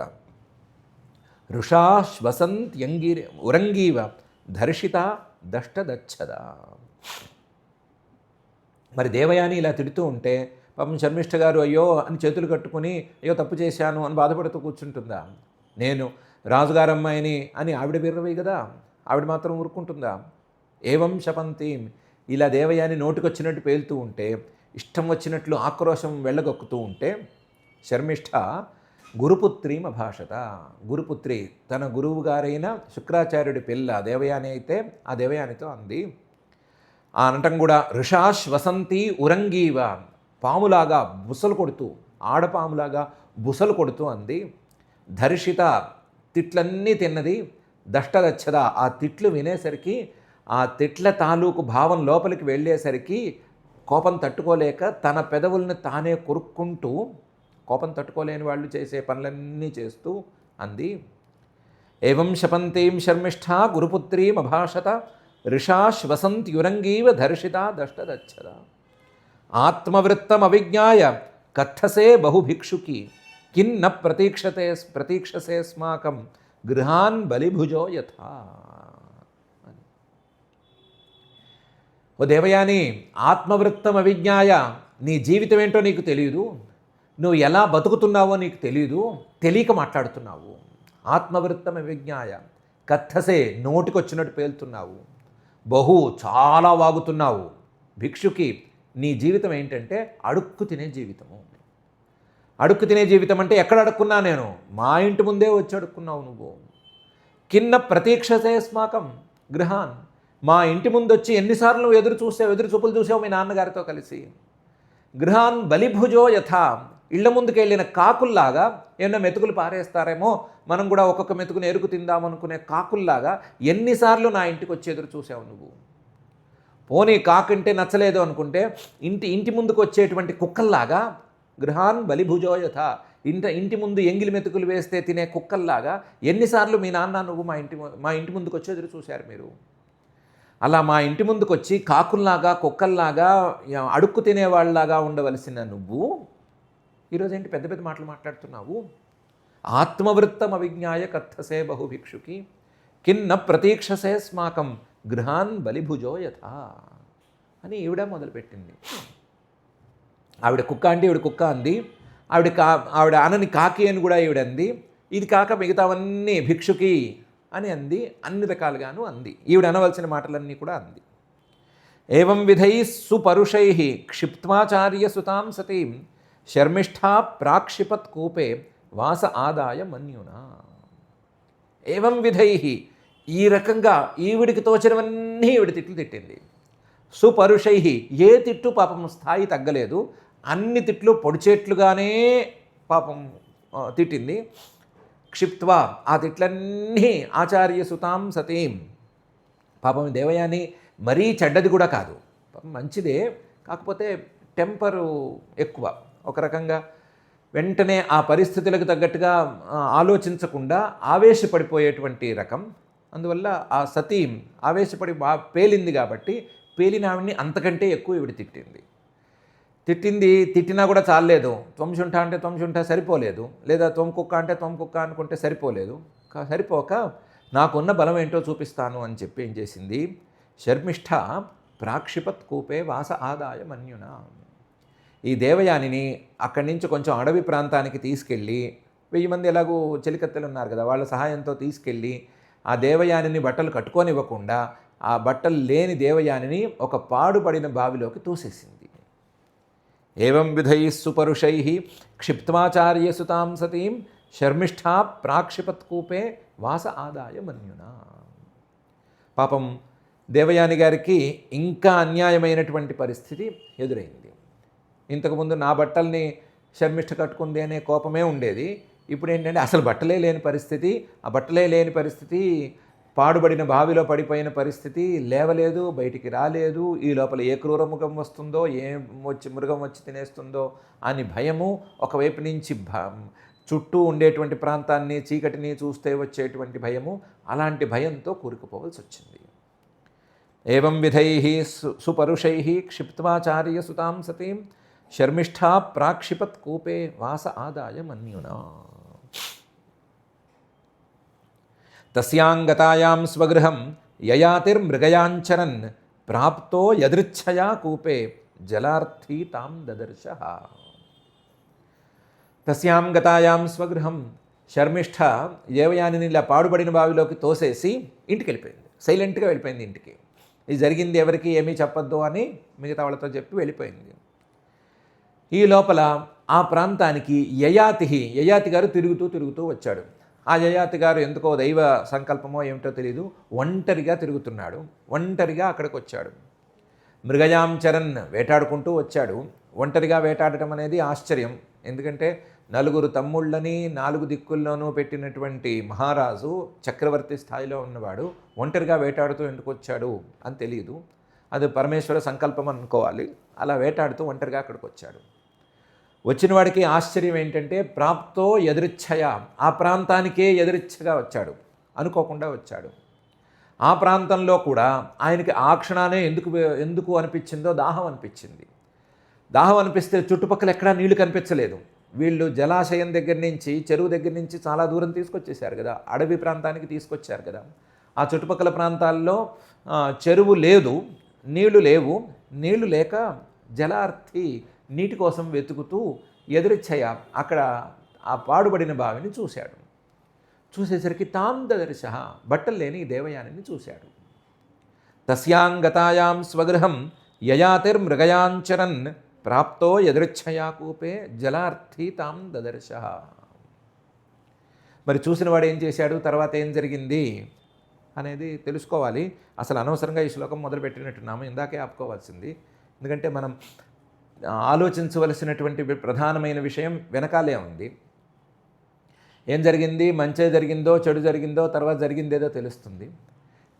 A: రుషా శ్వసంత్యంగిరి ఉరంగీవ ధర్షిత దష్టదచ్చద. మరి దేవయాని ఇలా తిడుతూ ఉంటే పాపం శర్మిష్ఠ గారు అయ్యో అని చేతులు కట్టుకుని అయ్యో తప్పు చేశాను అని బాధపడుతూ కూర్చుంటుందా? నేను రాజుగారమ్మాయిని అని ఆవిడ బిర్రవి కదా, ఆవిడ మాత్రం ఊరుకుంటుందా? ఏవం శపంతీం, ఇలా దేవయాని నోటికొచ్చినట్టు పేలుతూ ఉంటే, ఇష్టం వచ్చినట్లు ఆక్రోశం వెళ్ళగొక్కుతూ ఉంటే శర్మిష్ఠ గురుపుత్రీమభాషత, గురుపుత్రి తన గురువు గారైన శుక్రాచార్యుడి పిల్ల దేవయాని అయితే ఆ దేవయానితో అంది. ఆ అనటం కూడా ఋషా శ్వసంతి ఉరంగీవ, పాములాగా బుసలు కొడుతూ, ఆడపాములాగా బుసలు కొడుతూ అంది. ధర్షిత, తిట్లన్నీ తిన్నది. దష్టదచ్చద, ఆ తిట్లు వినేసరికి, ఆ తిట్ల తాలూకు భావం లోపలికి వెళ్ళేసరికి కోపం తట్టుకోలేక తన పెదవుల్ని తానే కొరుక్కుంటూ, కోపం తట్టుకోలేని వాళ్ళు చేసే పనులన్నీ చేస్తూ అంది. ఏవం శపంతీం శర్మిష్ఠ గురుపుత్రీమభాషత ఋషా శ్వసంత్యురంగీవ ధర్షిత దష్టదచ్చద. ఆత్మవృత్తమవిజ్ఞాయ కథసే బహుభిక్షుకి కిన్న ప్రతీక్షసే స్మాకం గృహాన్ బలిభుజో యథా. ఓ దేవయాని, ఆత్మవృత్తం అవిజ్ఞాయ, నీ జీవితం ఏంటో నీకు తెలియదు, నువ్వు ఎలా బతుకుతున్నావో నీకు తెలియదు, తెలియక మాట్లాడుతున్నావు. ఆత్మవృత్తం అవిజ్ఞాయ కథసే, నోటికొచ్చినట్టు పేలుతున్నావు. చాలా వాగుతున్నావు. భిక్షుకి, నీ జీవితం ఏంటంటే అడుక్కు తినే జీవితము. అడుక్కు తినే జీవితం అంటే ఎక్కడ అడుక్కున్నా నేను? మా ఇంటి ముందే వచ్చి అడుక్కున్నావు నువ్వు. కిన్న ప్రతీక్షతే స్మాకం గృహాన్, మా ఇంటి ముందు వచ్చి ఎన్నిసార్లు నువ్వు ఎదురు చూపులు చూసావు మీ నాన్నగారితో కలిసి. గృహాన్ బలిభుజో యథా, ఇళ్ల ముందుకు వెళ్ళిన కాకుల్లాగా, ఏమన్నా మెతుకులు పారేస్తారేమో మనం కూడా ఒక్కొక్క మెతుకుని ఎరుకు తిందామనుకునే కాకుల్లాగా ఎన్నిసార్లు నా ఇంటికి వచ్చి ఎదురు చూసావు నువ్వు. పోనీ కాకంటే నచ్చలేదు అనుకుంటే ఇంటి ముందుకు వచ్చేటువంటి కుక్కల్లాగా, గృహాన్ బలిభుజో యథ, ఇంటి ముందు ఎంగిలి మెతుకులు వేస్తే తినే కుక్కల్లాగా ఎన్నిసార్లు మీ నాన్న నువ్వు మా ఇంటి ముందుకు వచ్చి ఎదురు చూశారు మీరు. అలా మా ఇంటి ముందుకు వచ్చి కాకుల్లాగా కుక్కల్లాగా అడుక్కు తినేవాళ్ళలాగా ఉండవలసిన నువ్వు ఈరోజు ఏంటి పెద్ద పెద్ద మాటలు మాట్లాడుతున్నావు? ఆత్మవృత్తం అవిజ్ఞాయ కథసే బహుభిక్షుకి కిన్న ప్రతీక్షసే స్మాకం గృహాన్ బలిభుజో యథా అని ఈవిడ మొదలుపెట్టింది. ఆవిడ కుక్క అంటే ఈవిడ కుక్క అంది, ఆవిడ అనని కాకి అని కూడా ఈవిడ అంది. ఇది కాక మిగతావన్నీ భిక్షుకి అని అంది, అన్ని రకాలుగాను అంది. ఈవిడ అనవలసిన మాటలన్నీ కూడా అంది. ఏవం విధై సుపరుషై క్షిప్త్వాచార్య సుతాం సతీం శర్మిష్ఠా ప్రాక్షిపత్ కూపే వాస ఆదాయ మన్యునా. ఏవం విధై, ఈ రకంగా ఈవిడికి తోచినవన్నీ ఈవిడ తిట్లు తిట్టింది. సుపరుషై, ఏ తిట్టు పాపం స్థాయి తగ్గలేదు, అన్ని తిట్లు పొడిచేట్లుగానే పాపం తిట్టింది. క్షిప్త్వా, ఆ తిట్లన్నీ ఆచార్య సుతాం సతీం, పాపం దేవయాని మరీ చెడ్డది కూడా కాదు, పాపం మంచిదే, కాకపోతే టెంపరు ఎక్కువ. ఒక రకంగా వెంటనే ఆ పరిస్థితులకు తగ్గట్టుగా ఆలోచించకుండా ఆవేశపడిపోయేటువంటి రకం. అందువల్ల ఆ సతీం ఆవేశపడి పేలింది కాబట్టి పేలిన ఆవిడ్ని అంతకంటే ఎక్కువ ఈవిడ తిట్టినా కూడా చాలలేదు. త్వంశుంఠ అంటే త్వంశుంఠ సరిపోలేదు, లేదా త్వం కుక్క అంటే త్వం కుక్క అనుకుంటే సరిపోలేదు. సరిపోక నాకున్న బలం ఏంటో చూపిస్తాను అని చెప్పి ఏం చేసింది, శర్మిష్ఠ ప్రాక్షిపత్ కూపే వాస ఆదాయ మన్యున. ఈ దేవయానిని అక్కడి నుంచి కొంచెం అడవి ప్రాంతానికి తీసుకెళ్ళి, 1000 మంది ఎలాగూ చెలికత్తెలు ఉన్నారు కదా, వాళ్ళ సహాయంతో తీసుకెళ్ళి ఆ దేవయానిని బట్టలు కట్టుకోనివ్వకుండా ఆ బట్టలు లేని దేవయానిని ఒక పాడుపడిన బావిలోకి తోసేసింది. ఏవం విధై సుపరుషై క్షిప్త్వాచార్య సుతాం సతీం శర్మిష్ఠా ప్రాక్షిపత్ కూపే వాస ఆదాయ మన్యునా. పాపం దేవయాని గారికి ఇంకా అన్యాయమైనటువంటి పరిస్థితి ఎదురైంది. ఇంతకుముందు నా బట్టల్ని శర్మిష్ఠ కట్టుకుంది అనే కోపమే ఉండేది. ఇప్పుడు ఏంటంటే అసలు బట్టలే లేని పరిస్థితి, ఆ బట్టలే లేని పరిస్థితి, పాడుబడిన బావిలో పడిపోయిన పరిస్థితి, లేవలేదు, బయటికి రాలేదు, ఈ లోపల ఏ క్రూర మృగం వస్తుందో, మృగం వచ్చి తినేస్తుందో అని భయము, ఒకవైపు నుంచి చుట్టూ ఉండేటువంటి ప్రాంతాన్ని చీకటిని చూస్తే వచ్చేటువంటి భయము, అలాంటి భయంతో కూరుకుపోవాల్సి వచ్చింది. ఏవం విధై సుపరుషై క్షిప్త్వాచార్య సుతాం సతీం శర్మిష్ఠా ప్రాక్షిపత్ కూపే వాస ఆదాయ మన్యునా. తస్యాంగతాయాం స్వగృహం యయాతిర్మృగయాంచరన్ ప్రాప్తో యదృచ్ఛయా కూపే జలార్థీ తాం దదర్శః. తస్యాం గతాయాం స్వగృహం, శర్మిష్ఠ దేవయానిని ఇలా పాడుబడిన బావిలోకి తోసేసి ఇంటికి వెళ్ళిపోయింది. సైలెంట్గా వెళ్ళిపోయింది ఇంటికి. ఇది జరిగింది ఎవరికి ఏమీ చెప్పొద్దు అని మిగతా వాళ్ళతో చెప్పి వెళ్ళిపోయింది. ఈ లోపల ఆ ప్రాంతానికి యయాతి గారు తిరుగుతూ వచ్చాడు. ఆ యయాతి గారు ఎందుకో దైవ సంకల్పమో ఏమిటో తెలియదు, ఒంటరిగా తిరుగుతున్నాడు. ఒంటరిగా అక్కడికి వచ్చాడు. మృగయాం చరణ్, వేటాడుకుంటూ వచ్చాడు. ఒంటరిగా వేటాడటం అనేది ఆశ్చర్యం. ఎందుకంటే 4 తమ్ముళ్ళని 4 దిక్కుల్లోనూ పెట్టినటువంటి మహారాజు, చక్రవర్తి స్థాయిలో ఉన్నవాడు ఒంటరిగా వేటాడుతూ ఎందుకు వచ్చాడు అని తెలియదు. అది పరమేశ్వర సంకల్పం అనుకోవాలి. అలా వేటాడుతూ ఒంటరిగా అక్కడికి వచ్చాడు. వచ్చిన వాడికి ఆశ్చర్యం ఏంటంటే ప్రాప్తో యదృచ్ఛయ, ఆ ప్రాంతానికే యదృచ్ఛగా వచ్చాడు, అనుకోకుండా వచ్చాడు. ఆ ప్రాంతంలో కూడా ఆయనకి ఆ క్షణానే ఎందుకు అనిపించిందో దాహం అనిపించింది. దాహం అనిపిస్తే చుట్టుపక్కల ఎక్కడా నీళ్లు కనిపించలేదు. వీళ్ళు జలాశయం దగ్గర నుంచి, చెరువు దగ్గర నుంచి చాలా దూరం తీసుకొచ్చేసారు కదా, అడవి ప్రాంతానికి తీసుకొచ్చారు కదా. ఆ చుట్టుపక్కల ప్రాంతాల్లో చెరువు లేదు, నీళ్లు లేవు, నీళ్లు లేక జలార్థి నీటి కోసం వెతుకుతూ ఎదురిచ్ఛయ అక్కడ ఆ పాడుబడిన బావిని చూశాడు. చూసేసరికి తాం దదర్శ, బట్టలు లేని దేవయానిని చూశాడు. తస్యాంగతాయాం స్వగృహం యయాతిర్మృగయాంచరన్ ప్రాప్తో యదృచ్ఛయా కూపే జలార్థి తాం దదర్శ. మరి చూసిన వాడు ఏం చేశాడు, తర్వాత ఏం జరిగింది అనేది తెలుసుకోవాలి. అసలు అనవసరంగా ఈ శ్లోకం మొదలుపెట్టినట్టున్నాము, ఇందాకే ఆపుకోవాల్సింది. ఎందుకంటే మనం ఆలోచించవలసినటువంటి ప్రధానమైన విషయం వెనకాలే ఉంది. ఏం జరిగింది, మంచి జరిగిందో చెడు జరిగిందో తర్వాత జరిగిందేదో తెలుస్తుంది.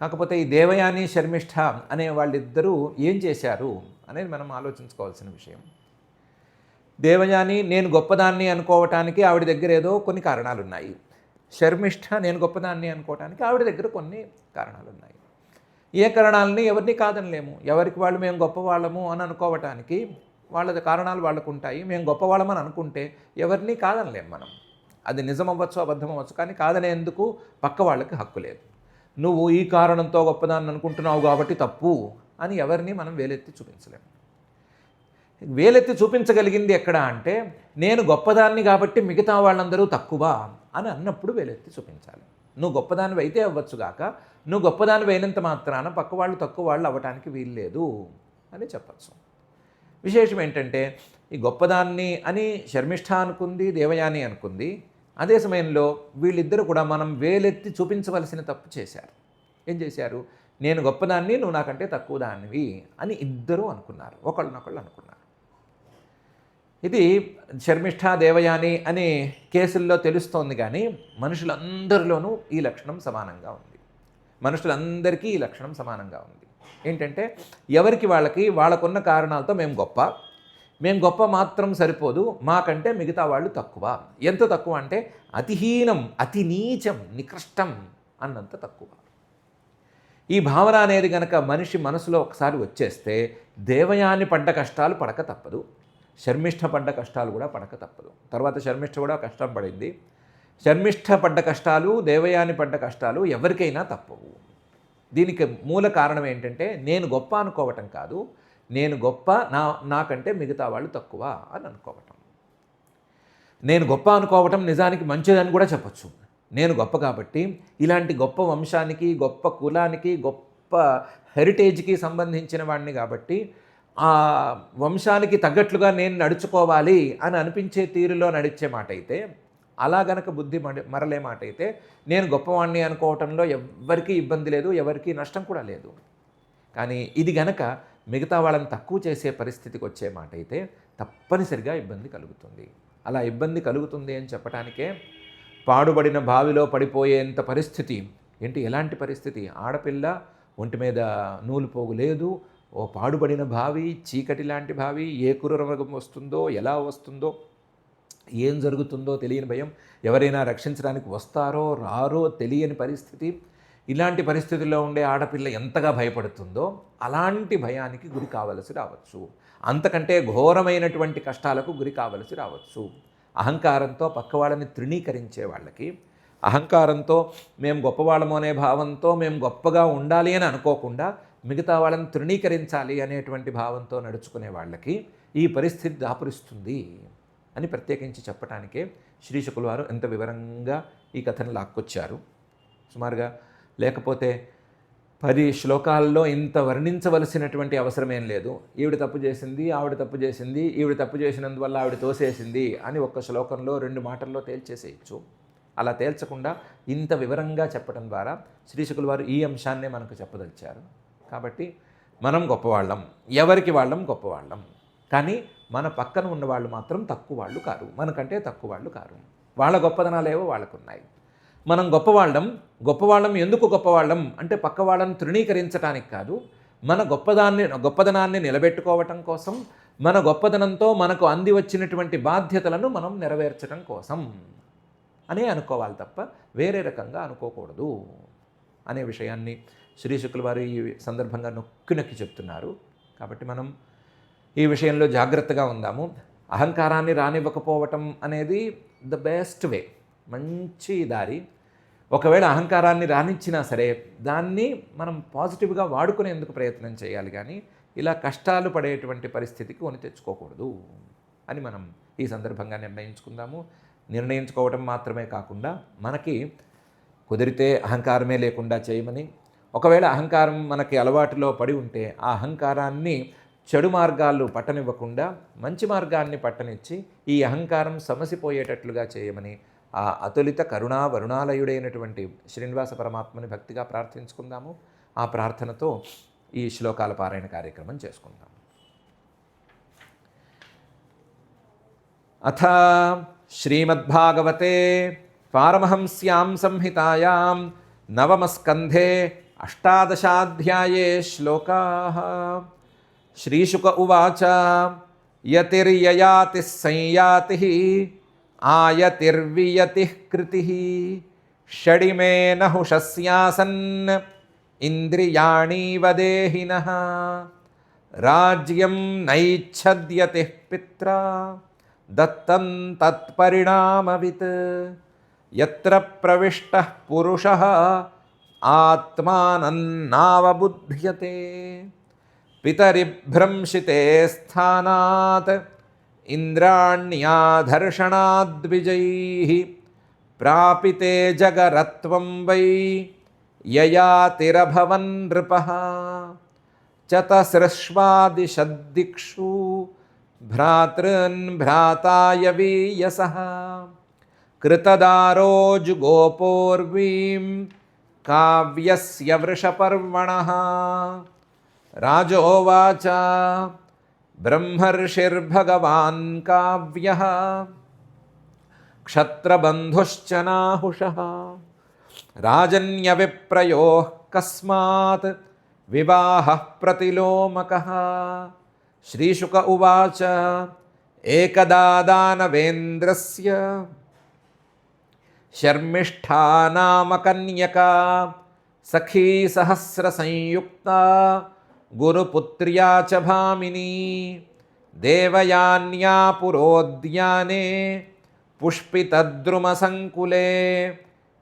A: కాకపోతే ఈ దేవయాని శర్మిష్ఠ అనే వాళ్ళిద్దరూ ఏం చేశారు అనేది మనం ఆలోచించుకోవాల్సిన విషయం. దేవయాని నేను గొప్పదాన్ని అనుకోవటానికి ఆవిడ దగ్గర ఏదో కొన్ని కారణాలు ఉన్నాయి. శర్మిష్ఠ నేను గొప్పదాన్ని అనుకోవటానికి ఆవిడ దగ్గర కొన్ని కారణాలు ఉన్నాయి. ఏ కారణాలని ఎవరిని కాదనలేము. ఎవరికి వాళ్ళు మేము గొప్పవాళ్ళము అని అనుకోవటానికి వాళ్ళ కారణాలు వాళ్ళకు ఉంటాయి. మేము గొప్పవాళ్ళమని అనుకుంటే ఎవరిని కాదనలేము మనం. అది నిజం అవ్వచ్చు, అబద్ధం అవ్వచ్చు, కానీ కాదనేందుకు పక్క వాళ్ళకి హక్కు లేదు. నువ్వు ఈ కారణంతో గొప్పదాన్ని అనుకుంటున్నావు కాబట్టి తప్పు అని ఎవరిని మనం వేలెత్తి చూపించలేము. వేలెత్తి చూపించగలిగింది ఎక్కడ అంటే నేను గొప్పదాన్ని కాబట్టి మిగతా వాళ్ళందరూ తక్కువ అని అన్నప్పుడు వేలెత్తి చూపించాలి. నువ్వు గొప్పదానివి అయితే అవ్వచ్చుగాక, నువ్వు గొప్పదానివి అయినంత మాత్రాన పక్క వాళ్ళు తక్కువ వాళ్ళు అవ్వటానికి వీల్లేదు అని చెప్పచ్చు. విశేషం ఏంటంటే ఈ గొప్పదాన్ని అని శర్మిష్ఠ అనుకుంది, దేవయాని అనుకుంది. అదే సమయంలో వీళ్ళిద్దరూ కూడా మనం వేలెత్తి చూపించవలసిన తప్పు చేశారు. ఏం చేశారు, నేను గొప్పదాన్ని, నువ్వు నాకంటే తక్కువ దానివి అని ఇద్దరూ అనుకున్నారు, ఒకళ్ళనొకళ్ళు అనుకున్నారు. ఇది శర్మిష్ఠ దేవయాని అనే కేసుల్లో తెలుస్తోంది. కానీ మనుషులందరిలోనూ ఈ లక్షణం సమానంగా ఉంది. మనుషులందరికీ ఈ లక్షణం సమానంగా ఉంది. ఏంటంటే ఎవరికి వాళ్ళకున్న కారణాలతో మేము గొప్ప మాత్రం సరిపోదు, మాకంటే మిగతా వాళ్ళు తక్కువ. ఎంత తక్కువ అంటే అతిహీనం, అతి నీచం, నికృష్టం అన్నంత తక్కువ. ఈ భావన అనేది కనుక మనిషి మనసులో ఒకసారి వచ్చేస్తే దేవయాని పడ్డ కష్టాలు పడక తప్పదు, శర్మిష్ఠ పడ్డ కష్టాలు కూడా పడక తప్పదు. తర్వాత శర్మిష్ఠ కూడా కష్టం పడింది. శర్మిష్ఠ పడ్డ కష్టాలు, దేవయాని పడ్డ కష్టాలు ఎవరికైనా తప్పవు. దీనికి మూల కారణం ఏంటంటే నేను గొప్ప అనుకోవటం కాదు, నేను గొప్ప, నాకంటే మిగతా వాళ్ళు తక్కువ అని అనుకోవటం. నేను గొప్ప అనుకోవటం నిజానికి మంచిదని కూడా చెప్పచ్చు. నేను గొప్ప కాబట్టి ఇలాంటి గొప్ప వంశానికి, గొప్ప కులానికి, గొప్ప హెరిటేజ్కి సంబంధించిన వాడిని కాబట్టి ఆ వంశానికి తగ్గట్లుగా నేను నడుచుకోవాలి అని అనిపించే తీరులో నడిచే మాట అయితే, అలా గనక బుద్ధి మరలే మాట అయితే నేను గొప్పవాణ్ణి అనుకోవటంలో ఎవరికీ ఇబ్బంది లేదు, ఎవరికీ నష్టం కూడా లేదు. కానీ ఇది గనక మిగతా వాళ్ళని తక్కువ చేసే పరిస్థితికి వచ్చే మాట అయితే తప్పనిసరిగా ఇబ్బంది కలుగుతుంది. అలా ఇబ్బంది కలుగుతుంది అని చెప్పడానికే పాడుబడిన బావిలో పడిపోయేంత పరిస్థితి. ఏంటి, ఎలాంటి పరిస్థితి? ఆడపిల్ల, ఒంటి మీద నూలు పోగు లేదు, ఓ పాడుబడిన బావి, చీకటి లాంటి బావి, ఏ క్రూరమృగం వస్తుందో, ఎలా వస్తుందో, ఏం జరుగుతుందో తెలియని భయం, ఎవరైనా రక్షించడానికి వస్తారో రారో తెలియని పరిస్థితి. ఇలాంటి పరిస్థితుల్లో ఉండే ఆడపిల్ల ఎంతగా భయపడుతుందో అలాంటి భయానికి గురి కావలసి రావచ్చు. అంతకంటే ఘోరమైనటువంటి కష్టాలకు గురి కావలసి రావచ్చు. అహంకారంతో పక్క వాళ్ళని తృణీకరించే వాళ్ళకి, అహంకారంతో మేము గొప్పవాళ్ళము అనే భావంతో మేము గొప్పగా ఉండాలి అని అనుకోకుండా మిగతా వాళ్ళని తృణీకరించాలి అనేటువంటి భావంతో నడుచుకునే వాళ్ళకి ఈ పరిస్థితి దాపురిస్తుంది అని ప్రత్యేకించి చెప్పటానికే శ్రీశుకుల వారు ఎంత వివరంగా ఈ కథను లాక్కొచ్చారు. సుమారుగా లేకపోతే 10 శ్లోకాల్లో ఇంత వర్ణించవలసినటువంటి అవసరమేం లేదు. ఈవిడ తప్పు చేసింది, ఆవిడ తప్పు చేసింది, ఈవిడ తప్పు చేసినందువల్ల ఆవిడ తోసేసింది అని ఒక్క శ్లోకంలో 2 మాటల్లో తేల్చేసేయచ్చు. అలా తేల్చకుండా ఇంత వివరంగా చెప్పడం ద్వారా శ్రీశుకుల వారు ఈ అంశాన్నే మనకు చెప్పదలిచారు. కాబట్టి మనం గొప్పవాళ్ళం, ఎవరికి వాళ్ళం గొప్పవాళ్ళం. కానీ మన పక్కన ఉన్నవాళ్ళు మాత్రం తక్కువ వాళ్ళు కారు, మనకంటే తక్కువ వాళ్ళు కారు. వాళ్ళ గొప్పదనాలేవో వాళ్ళకున్నాయి. మనం గొప్పవాళ్ళం ఎందుకు గొప్పవాళ్ళం అంటే పక్క వాళ్ళని తృణీకరించడానికి కాదు, మన గొప్పదనాన్ని నిలబెట్టుకోవటం కోసం, మన గొప్పదనంతో మనకు అంది వచ్చినటువంటి బాధ్యతలను మనం నెరవేర్చడం కోసం అనే అనుకోవాలి తప్ప వేరే రకంగా అనుకోకూడదు అనే విషయాన్ని శ్రీశుకుల వారు ఈ సందర్భంగా నొక్కి నొక్కి చెప్తున్నారు. కాబట్టి మనం ఈ విషయంలో జాగ్రత్తగా ఉందాము. అహంకారాన్ని రానివ్వకపోవటం అనేది ద బెస్ట్ వే, మంచి దారి. ఒకవేళ అహంకారాన్ని రానిచ్చినా సరే దాన్ని మనం పాజిటివ్గా వాడుకునేందుకు ప్రయత్నం చేయాలి, కానీ ఇలా కష్టాలు పడేటువంటి పరిస్థితికి కొని తెచ్చుకోకూడదు అని మనం ఈ సందర్భంగా నిర్ణయించుకోవటం మాత్రమే కాకుండా మనకి కుదిరితే అహంకారమే లేకుండా చేయమని, ఒకవేళ అహంకారం మనకి అలవాటులో పడి ఉంటే ఆ అహంకారాన్ని చెడు మార్గాలు పట్టనివ్వకుండా మంచి మార్గాన్ని పట్టనిచ్చి ఈ అహంకారం సమసిపోయేటట్లుగా చేయమని ఆ అతులిత కరుణా వరుణాలయుడైనటువంటి శ్రీనివాస పరమాత్మని భక్తిగా ప్రార్థించుకుందాము. ఆ ప్రార్థనతో ఈ శ్లోకాల పారాయణ కార్యక్రమం చేసుకుందాం. అథ శ్రీమద్భాగవతే పారమహంస్యాం సంహితాయాం నవమస్కంధే అష్టాదశాధ్యాయే శ్లోకాః. శ్రీశుక ఉవాచ యతిర్యయాతి సంయాతి ఆయతిర్వియతి కృతి షడిమే నహుషస్యాసన్ ఇంద్రియాణీవ దేహినః రాజ్యం నైచ్ఛద్యతి పిత్రా దత్తం తత్పరిణామవిత్ యత్ర ప్రవిష్టః పురుషః ఆత్మానన్నావబుధ్యతే పితరిభ్రంశితే స్థానాత్ ఇంద్రాణ్యాధర్షణాద్విజైః ప్రాపితే జగరత్వం వై యయాతిరభవన్ నృపః చతసృష్వాదిషద్దిక్షు భ్రాతృన్ భ్రాతాయ వీయసః కృతదారోజుగోపోర్వీం కావ్యస్య వృషపర్వణః. రాజోవాచ బ్రహ్మర్షిర్భగవాన్ కావ్యః క్షత్రబంధుశ్చ నాహుషః రాజన్యవిప్రయోః కస్మాత్ వివాహః ప్రతిలోమకః. శ్రీశుక ఉవాచ ఏకదా దానవేంద్రస్య శర్మిష్ఠా నామ కన్యకా సఖీ సహస్ర సంయుక్తా గురుపుత్ర్యా చ భామినీ దేవయాన్యా పురోద్యానే పుష్పితద్రుమసంకులే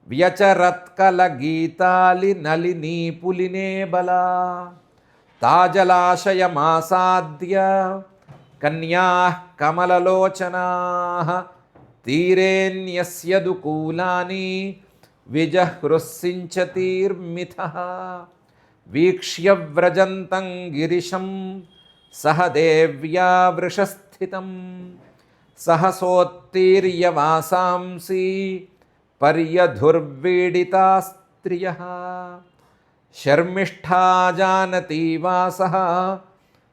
A: వ్యచరత్కలగీతాలి నలినీ పులినే బలా తాజలాశయమాసాద్య కన్యాః కమలలోచనాః తీరేన్యస్య దుకూలాని విజహృస్సించతీర్మిథః వీక్ష్య వ్రజంతం గిరిశం సహ దేవ్యా వృషస్థితం సహసోత్తీర్య వాసాంసి పర్యధుర్వీడితా స్త్రియః శర్మిష్ఠా జానతి వాసః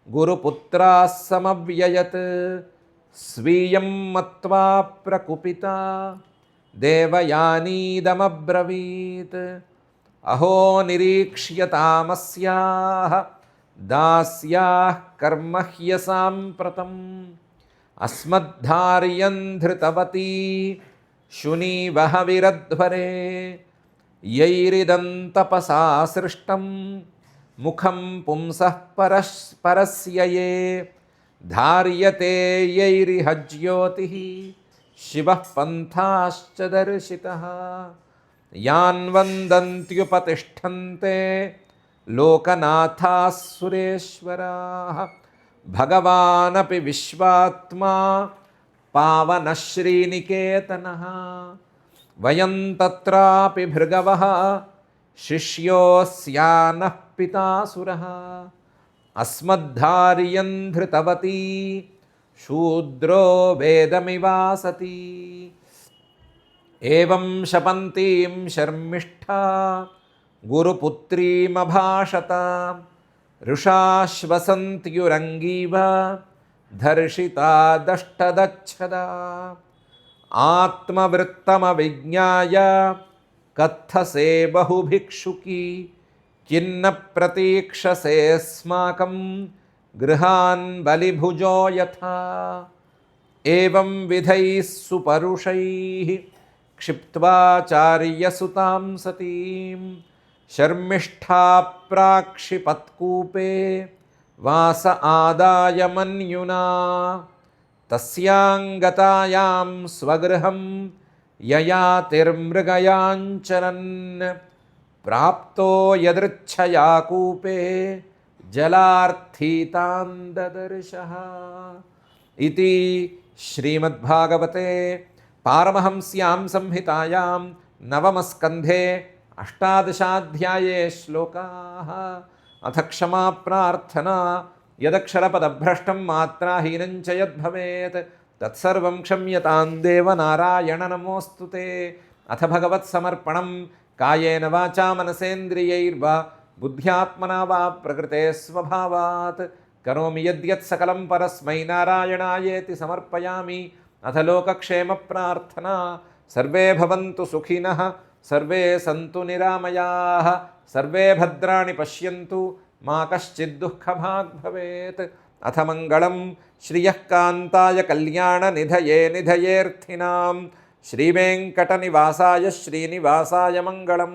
A: గురుపుత్రాः సమవ్యయత్ స్వీయం మత్వా ప్రకుపితా దేవయానీదమబ్రవీత్ అహో నిరీక్ష్యతామస్యాః దాస్యాః కర్మ హ్యసాంప్రతం అస్మద్ధార్యం ధృతవతీ శునీవః విరధ్వరే యైరిదం తపసా సృష్టం ముఖం పుంసః పరస్య యే ధార్యతే యైరిహ జ్యోతిః శివః పంథాశ్చ దర్శితః యాన్ వందంత్యుపతిష్ఠన్తే లోకనాథాः సురేశ్వరాः భగవానపి విశ్వాత్మా పావనః శ్రీనికేతనः వయం తత్రాపి భృగవః శిష్యోస్యానః పితాసురः అస్మద్ధార్యం ధృతవతీ శూద్రో వేదమివాసతి ఏవం శపంతీం శర్మిష్ఠా గురుపుత్రీమభాషత ఋషాశ్వసంత్యురంగీవ ధర్షితా దష్టదచ్చదా ఆత్మవృత్తమవిజ్ఞాయ కథసే బహుభిక్షుకీ కిన్న ప్రతీక్షసేస్మాకం గృహాన్ బలిభుజో యథా ఏవం విధైః సుపరుషైః క్షిప్త్వాచార్యసుతాం సతీం శర్మిష్ఠా ప్రాక్షిపత్కూపే వాస ఆదాయ మన్యునా తస్యాం గతాయాం స్వగృహం యయాతిర్మృగయాంచరన్ ప్రాప్తో యదృచ్ఛయా కూపే జలార్థీతాన్ దదర్శః ఇతి శ్రీమద్భాగవతే పారమహంస్యాం సంహితాయాం నవమస్కంధే అష్టాదశాధ్యాయే శ్లోకాః. అథ క్షమా ప్రార్థనా యదక్షరపదభ్రష్టం మాత్రాహీనం చ యద్భవేత్ తత్సర్వం క్షమ్యతాం దేవ నారాయణ నమోऽస్తు తే. అథ భగవత్సమర్పణం కాయేన వాచా మనసేంద్రియైర్వా బుద్ధ్యాత్మనా వా ప్రకృతే స్వభావాత్ కరోమి యద్యత్ సకలం పరస్మై నారాయణాయేతి సమర్పయామి. అథ లోకక్షేమ ప్రార్థనా సర్వే భవంతు సుఖినః సర్వే సంతు నిరామయాః సర్వే భద్రాణి పశ్యంతు మా కశ్చిద్ దుఃఖభాగ్ భవేత్. అథ మంగళం శ్రియః కాంతాయ కళ్యాణ నిధయే నిధయేర్థినాం శ్రీవేంకటనివాసాయ శ్రీనివాసాయ మంగళం.